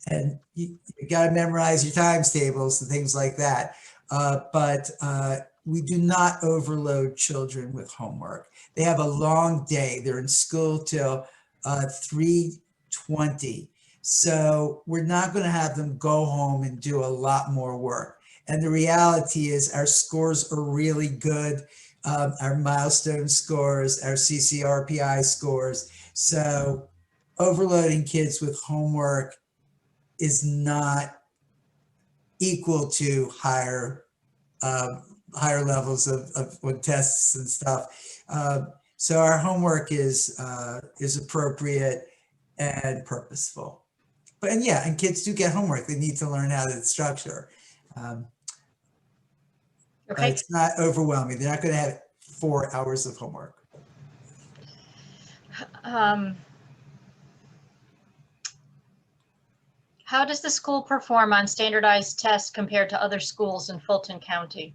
and you got to memorize your times tables and things like that. But we do not overload children with homework. They have a long day. They're in school till 3:20. So we're not going to have them go home and do a lot more work. And the reality is our scores are really good. Our milestone scores, our CCRPI scores. So overloading kids with homework is not equal to higher levels of tests and stuff. So our homework is appropriate and purposeful. And kids do get homework. They need to learn how to structure. okay. It's not overwhelming. They're not going to have 4 hours of homework. How does the school perform on standardized tests compared to other schools in Fulton County?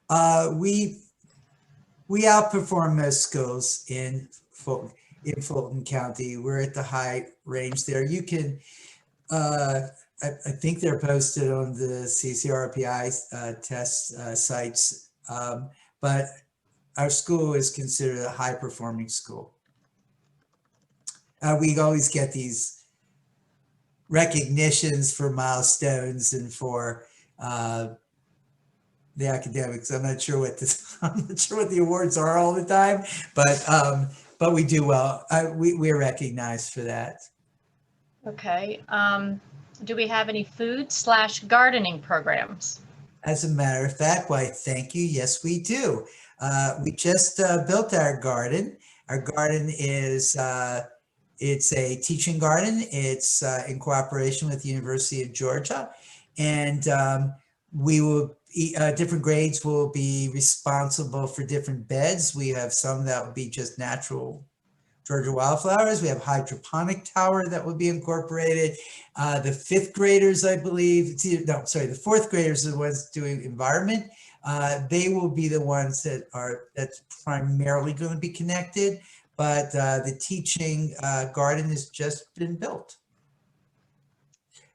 We outperform most schools in Fulton County. We're at the high range there. You can, I think they're posted on the CCRPI test sites, but our school is considered a high performing school. We always get these recognitions for milestones and for the academics. I'm not sure what the awards are all the time, but we do well. We're recognized for that. Okay. Do we have any food/gardening programs? As a matter of fact, why, thank you. Yes, we do. We just built our garden. Our garden is it's a teaching garden. It's in cooperation with the University of Georgia, and we will different grades will be responsible for different beds. We have some that will be just natural Georgia wildflowers. We have hydroponic tower that will be incorporated. The fifth graders, I believe, the fourth graders are the ones doing environment. They will be the ones that's primarily going to be connected, but the teaching garden has just been built.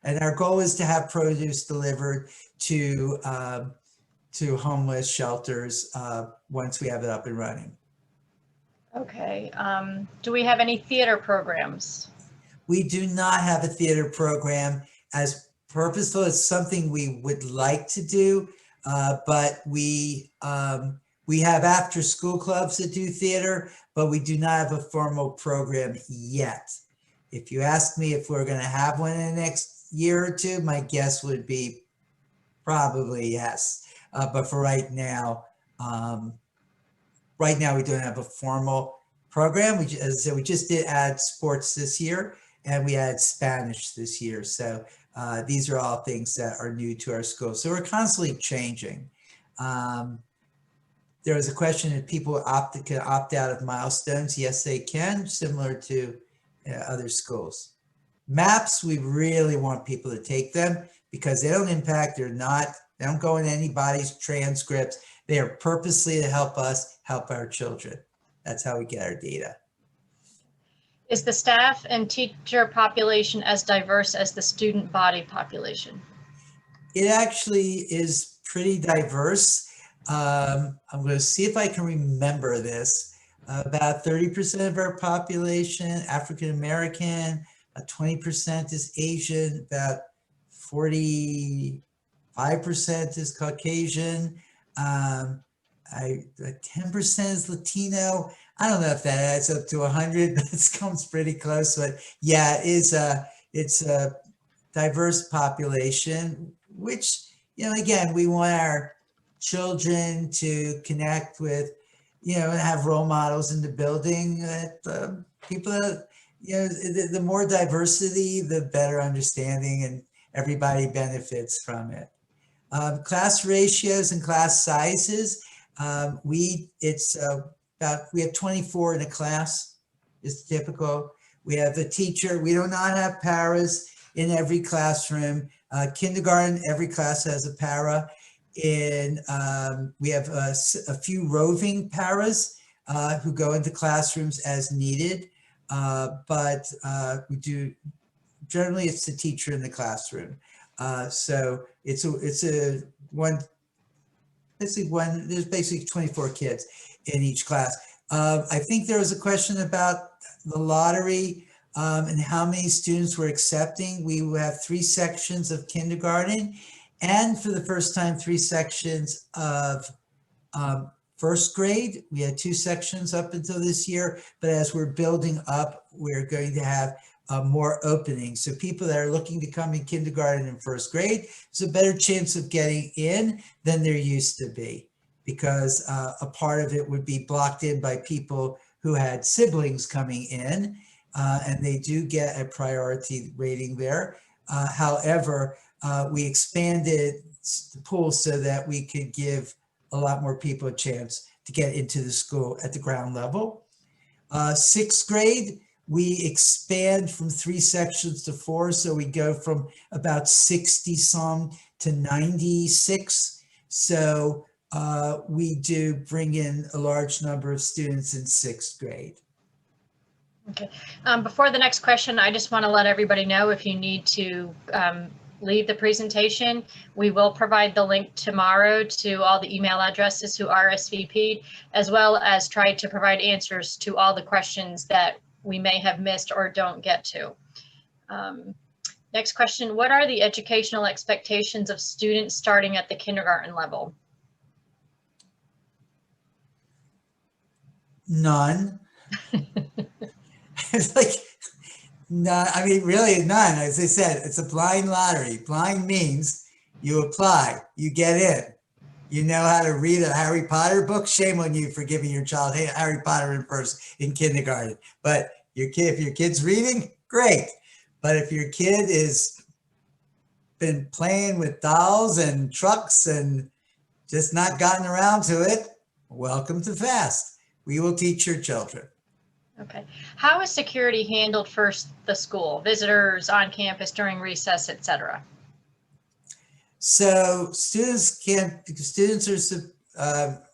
And our goal is to have produce delivered to homeless shelters once we have it up and running. Okay. Do we have any theater programs? We do not have a theater program. As purposeful as something we would like to do, but we have after school clubs that do theater, but we do not have a formal program yet. If you ask me if we're going to have one in the next year or two, my guess would be probably yes. But for right now we don't have a formal program. As I said, we just did add sports this year, and we add Spanish this year. So these are all things that are new to our school. So we're constantly changing. There was a question if people can opt out of milestones. Yes, they can, similar to other schools. Maps, we really want people to take them because they don't impact, they don't go in anybody's transcripts. They are purposely to help us help our children. That's how we get our data. Is the staff and teacher population as diverse as the student body population? It actually is pretty diverse. I'm going to see if I can remember this. About 30% of our population, African American, 20% is Asian, about 45% is Caucasian, 10% is Latino. I don't know if that adds up to 100, but it comes pretty close. But yeah, it's a diverse population, which, again, we want our children to connect with, and have role models in the building that people that, the more diversity, the better understanding, and everybody benefits from it. Class ratios and class sizes, we have 24 in a class is typical. We have a teacher. We do not have paras in every classroom. Kindergarten, every class has a para. We have a few roving paras who go into classrooms as needed, but we do, generally it's the teacher in the classroom. So there's basically 24 kids in each class. I think there was a question about the lottery and how many students we're accepting. We have 3 sections of kindergarten, and for the first time, 3 sections of first grade. We had 2 sections up until this year, but as we're building up, we're going to have more openings. So people that are looking to come in kindergarten and first grade, there's a better chance of getting in than there used to be, because a part of it would be blocked in by people who had siblings coming in, and they do get a priority rating there. However, we expanded the pool so that we could give a lot more people a chance to get into the school at the ground level. 6th grade, we expand from 3 sections to 4. So we go from about 60 some to 96. So we do bring in a large number of students in 6th grade. Okay. Before the next question, I just want to let everybody know, if you need to leave the presentation, we will provide the link tomorrow to all the email addresses who RSVP'd, as well as try to provide answers to all the questions that we may have missed or don't get to. Next question, what are the educational expectations of students starting at the kindergarten level? None. It's like, no, I mean, really none. As I said, it's a blind lottery. Blind means you apply, you get in. You know how to read a Harry Potter book? Shame on you for giving your child Harry Potter in kindergarten. But if your kid's reading, great. But if your kid is been playing with dolls and trucks and just not gotten around to it, welcome to FAST. We will teach your children. Okay. How is security handled for the school? Visitors on campus during recess, etc. So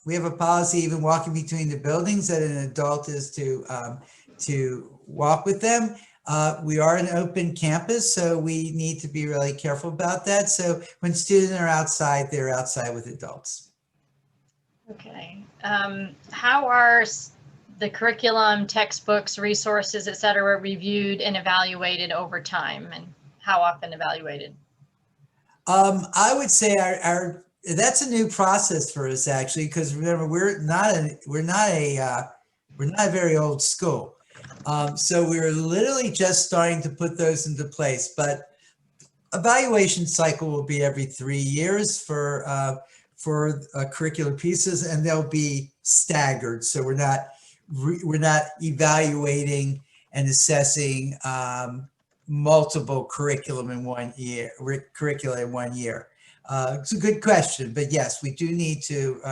we have a policy even walking between the buildings that an adult is to walk with them. We are an open campus, so we need to be really careful about that. So when students are outside, they're outside with adults. Okay. How are the curriculum, textbooks, resources, etc. reviewed and evaluated over time, and how often evaluated? I would say that's a new process for us, actually, because remember, we're not a very old school. So we're literally just starting to put those into place, but evaluation cycle will be every 3 years for curricular pieces, and they'll be staggered. So we're not evaluating and assessing multiple curricula in 1 year. It's a good question, but yes, we do need to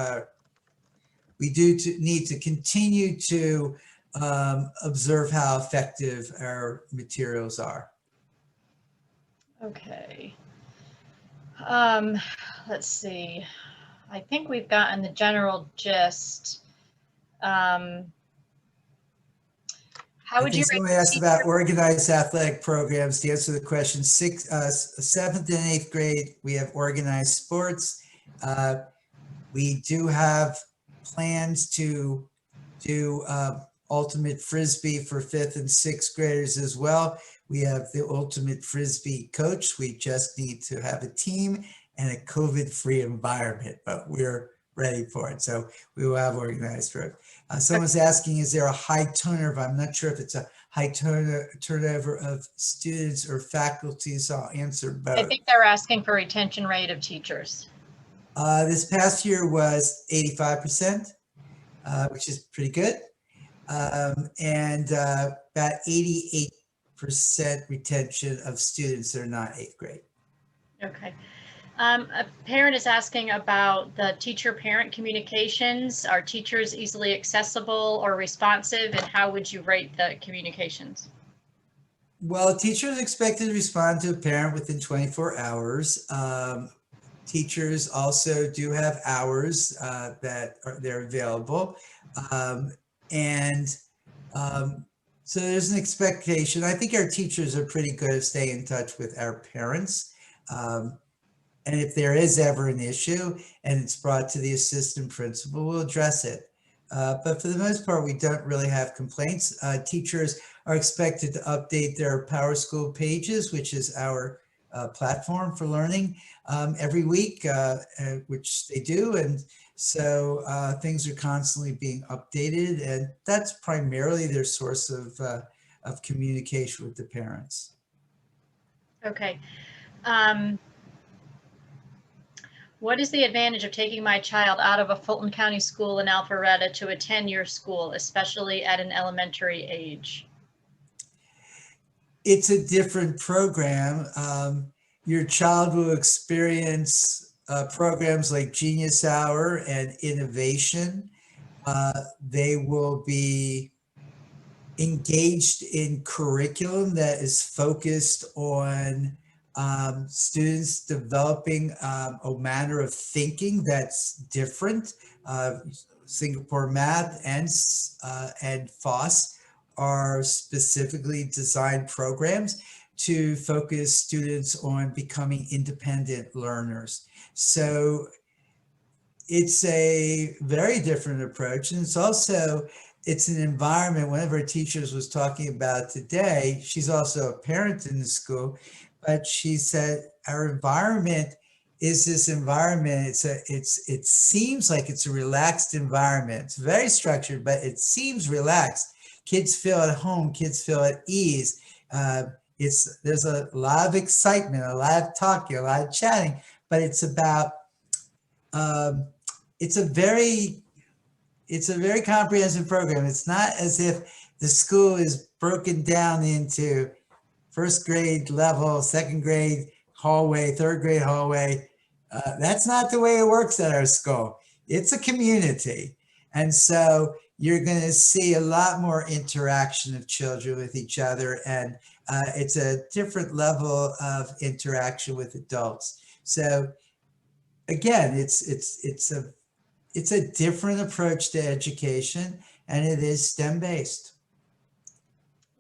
continue to observe how effective our materials are. Okay. Let's see. I think we've gotten the general gist. How I would you think rate somebody asked the about teacher? organized athletic programs. To answer the question, 7th and 8th grade, we have organized sports. We do have plans to do ultimate frisbee for 5th and 6th graders as well. We have the ultimate frisbee coach. We just need to have a team and a COVID-free environment, but we're ready for it. So we will have organized for it. Someone's asking, is there a high turnover? I'm not sure if it's a high turnover of students or faculty, so I'll answer both. I think they're asking for retention rate of teachers. This past year was 85%, which is pretty good. And about 88% retention of students that are not 8th grade. Okay. A parent is asking about the teacher-parent communications. Are teachers easily accessible or responsive, and how would you rate the communications? Well, teachers are expected to respond to a parent within 24 hours. Teachers also do have hours that they're available. So there's an expectation. I think our teachers are pretty good at staying in touch with our parents. And if there is ever an issue and it's brought to the assistant principal, we'll address it. But for the most part, we don't really have complaints. Teachers are expected to update their PowerSchool pages, which is our platform for learning, every week, which they do. And so things are constantly being updated, and that's primarily their source of communication with the parents. Okay. What is the advantage of taking my child out of a Fulton County school in Alpharetta to attend your school, especially at an elementary age? It's a different program. Your child will experience programs like Genius Hour and Innovation. They will be engaged in curriculum that is focused on students developing a manner of thinking that's different. Singapore Math and FOSS are specifically designed programs to focus students on becoming independent learners. So it's a very different approach. And it's an environment. One of our teachers was talking about today, she's also a parent in the school, but she said our environment is this environment. It seems like it's a relaxed environment. It's very structured, but it seems relaxed. Kids feel at home, kids feel at ease. There's a lot of excitement, a lot of talking, a lot of chatting, but it's about, it's a very comprehensive program. It's not as if the school is broken down into 1st grade level, 2nd grade hallway, 3rd grade hallway. That's not the way it works at our school. It's a community. And so you're going to see a lot more interaction of children with each other. And it's a different level of interaction with adults. So again, it's a different approach to education, and it is STEM based.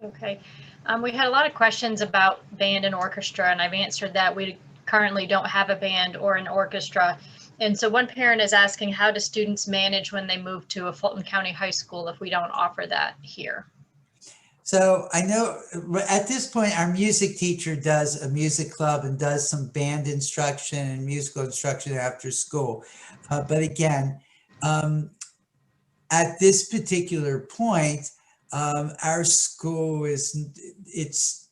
Okay. We had a lot of questions about band and orchestra, and I've answered that. We currently don't have a band or an orchestra. And so one parent is asking, how do students manage when they move to a Fulton County high school if we don't offer that here? So I know at this point, our music teacher does a music club and does some band instruction and musical instruction after school. But again, at this particular point, our school it's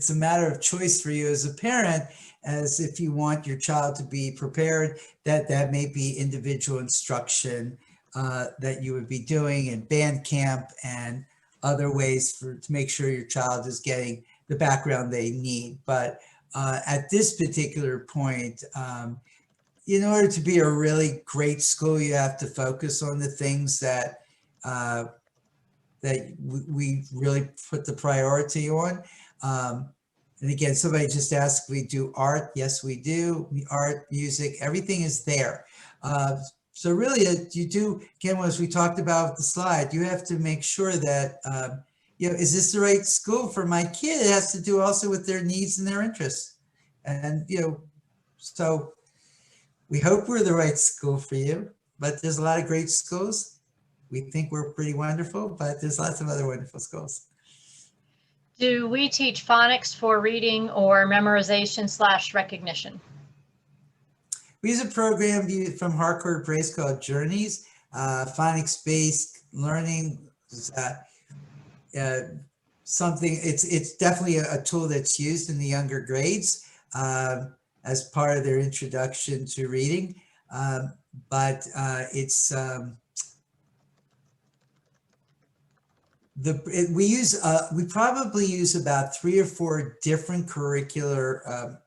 a matter of choice for you as a parent, as if you want your child to be prepared, that may be individual instruction that you would be doing in band camp and other ways to make sure your child is getting the background they need. But at this particular point, in order to be a really great school, you have to focus on the things that that we really put the priority on. And again, somebody just asked, we do art? Yes, we do. Art, music, everything is there. So really, you do, again, as we talked about with the slide, you have to make sure that, is this the right school for my kid? It has to do also with their needs and their interests. And, so we hope we're the right school for you, but there's a lot of great schools. We think we're pretty wonderful, but there's lots of other wonderful schools. Do we teach phonics for reading or memorization/recognition? We use a program from Harcourt Brace called Journeys, phonics-based learning. Something, it's definitely a tool that's used in the younger grades as part of their introduction to reading. But it's we probably use about 3 or 4 different curriculum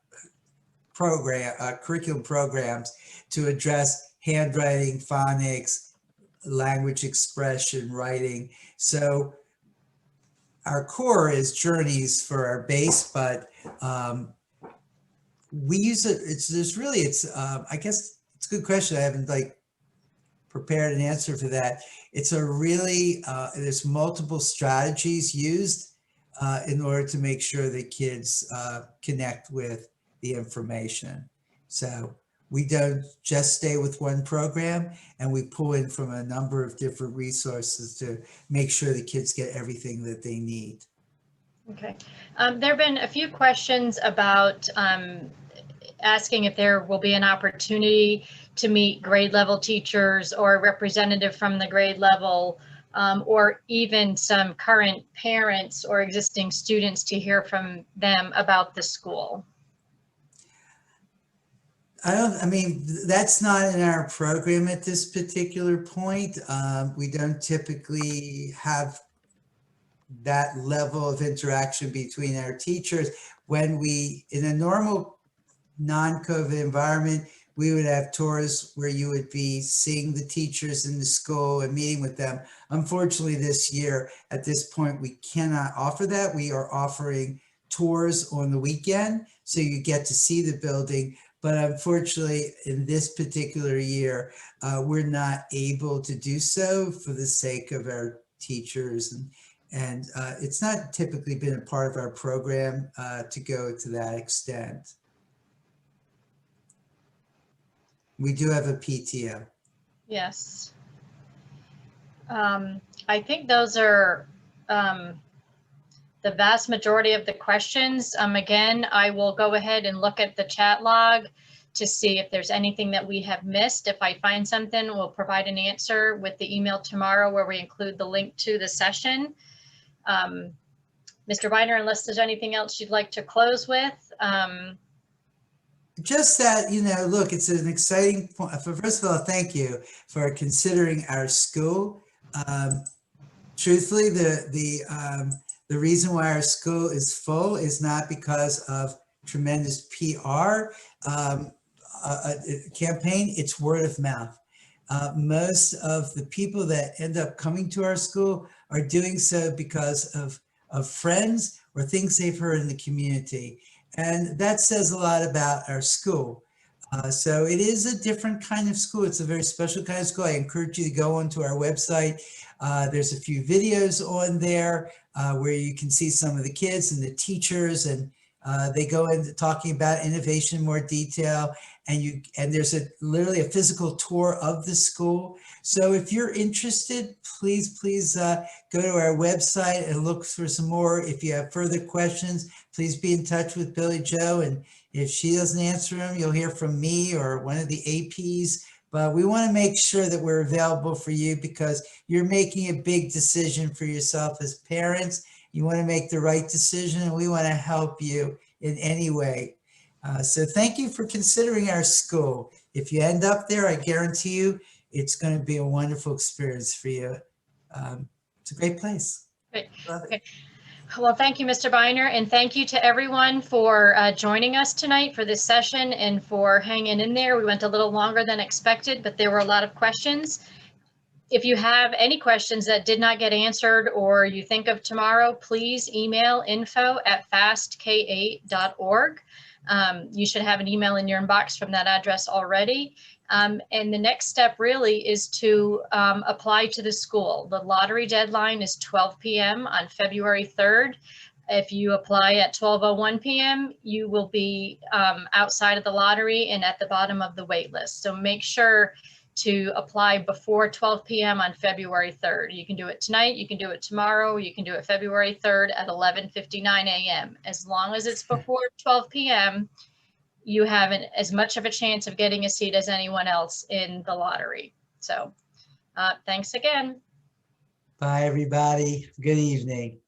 programs to address handwriting, phonics, language expression, writing. So our core is Journeys for our base, but we use it. I guess it's a good question. I haven't prepared an answer for that. It's a really, there's multiple strategies used in order to make sure that kids connect with the information. So we don't just stay with one program, and we pull in from a number of different resources to make sure the kids get everything that they need. Okay. There have been a few questions about asking if there will be an opportunity to meet grade level teachers or a representative from the grade level, or even some current parents or existing students to hear from them about the school. That's not in our program at this particular point. We don't typically have that level of interaction between our teachers. When in a normal non-COVID environment, we would have tours where you would be seeing the teachers in the school and meeting with them. Unfortunately, this year, at this point, we cannot offer that. We are offering tours on the weekend, so you get to see the building. But unfortunately, in this particular year, we're not able to do so for the sake of our teachers. And it's not typically been a part of our program to go to that extent. We do have a PTO. Yes. I think those are the vast majority of the questions. Again, I will go ahead and look at the chat log to see if there's anything that we have missed. If I find something, we'll provide an answer with the email tomorrow where we include the link to the session. Mr. Beiner, unless there's anything else you'd like to close with. Just that, look, it's an exciting point. First of all, thank you for considering our school. Truthfully, the reason why our school is full is not because of tremendous PR campaign, it's word of mouth. Most of the people that end up coming to our school are doing so because of friends or things they've heard in the community. And that says a lot about our school. So it is a different kind of school. It's a very special kind of school. I encourage you to go onto our website. There's a few videos on there where you can see some of the kids and the teachers, and they go into talking about innovation in more detail. And there's literally a physical tour of the school. So if you're interested, please go to our website and look for some more. If you have further questions, please be in touch with Billy Joe. And if she doesn't answer them, you'll hear from me or one of the APs. But we want to make sure that we're available for you because you're making a big decision for yourself as parents. You want to make the right decision, and we want to help you in any way. So thank you for considering our school. If you end up there, I guarantee you it's going to be a wonderful experience for you. It's a great place. Great. Okay. Well, thank you, Mr. Beiner, and thank you to everyone for joining us tonight for this session and for hanging in there. We went a little longer than expected, but there were a lot of questions. If you have any questions that did not get answered or you think of tomorrow, please email info@fastka8.org. You should have an email in your inbox from that address already. And the next step really is to apply to the school. The lottery deadline is 12 p.m. on February 3rd. If you apply at 12:01 p.m., you will be outside of the lottery and at the bottom of the wait list. So make sure to apply before 12 p.m. on February 3rd. You can do it tonight, you can do it tomorrow, you can do it February 3rd at 11:59 a.m. As long as it's before 12 p.m., you have as much of a chance of getting a seat as anyone else in the lottery. So thanks again. Bye, everybody. Good evening.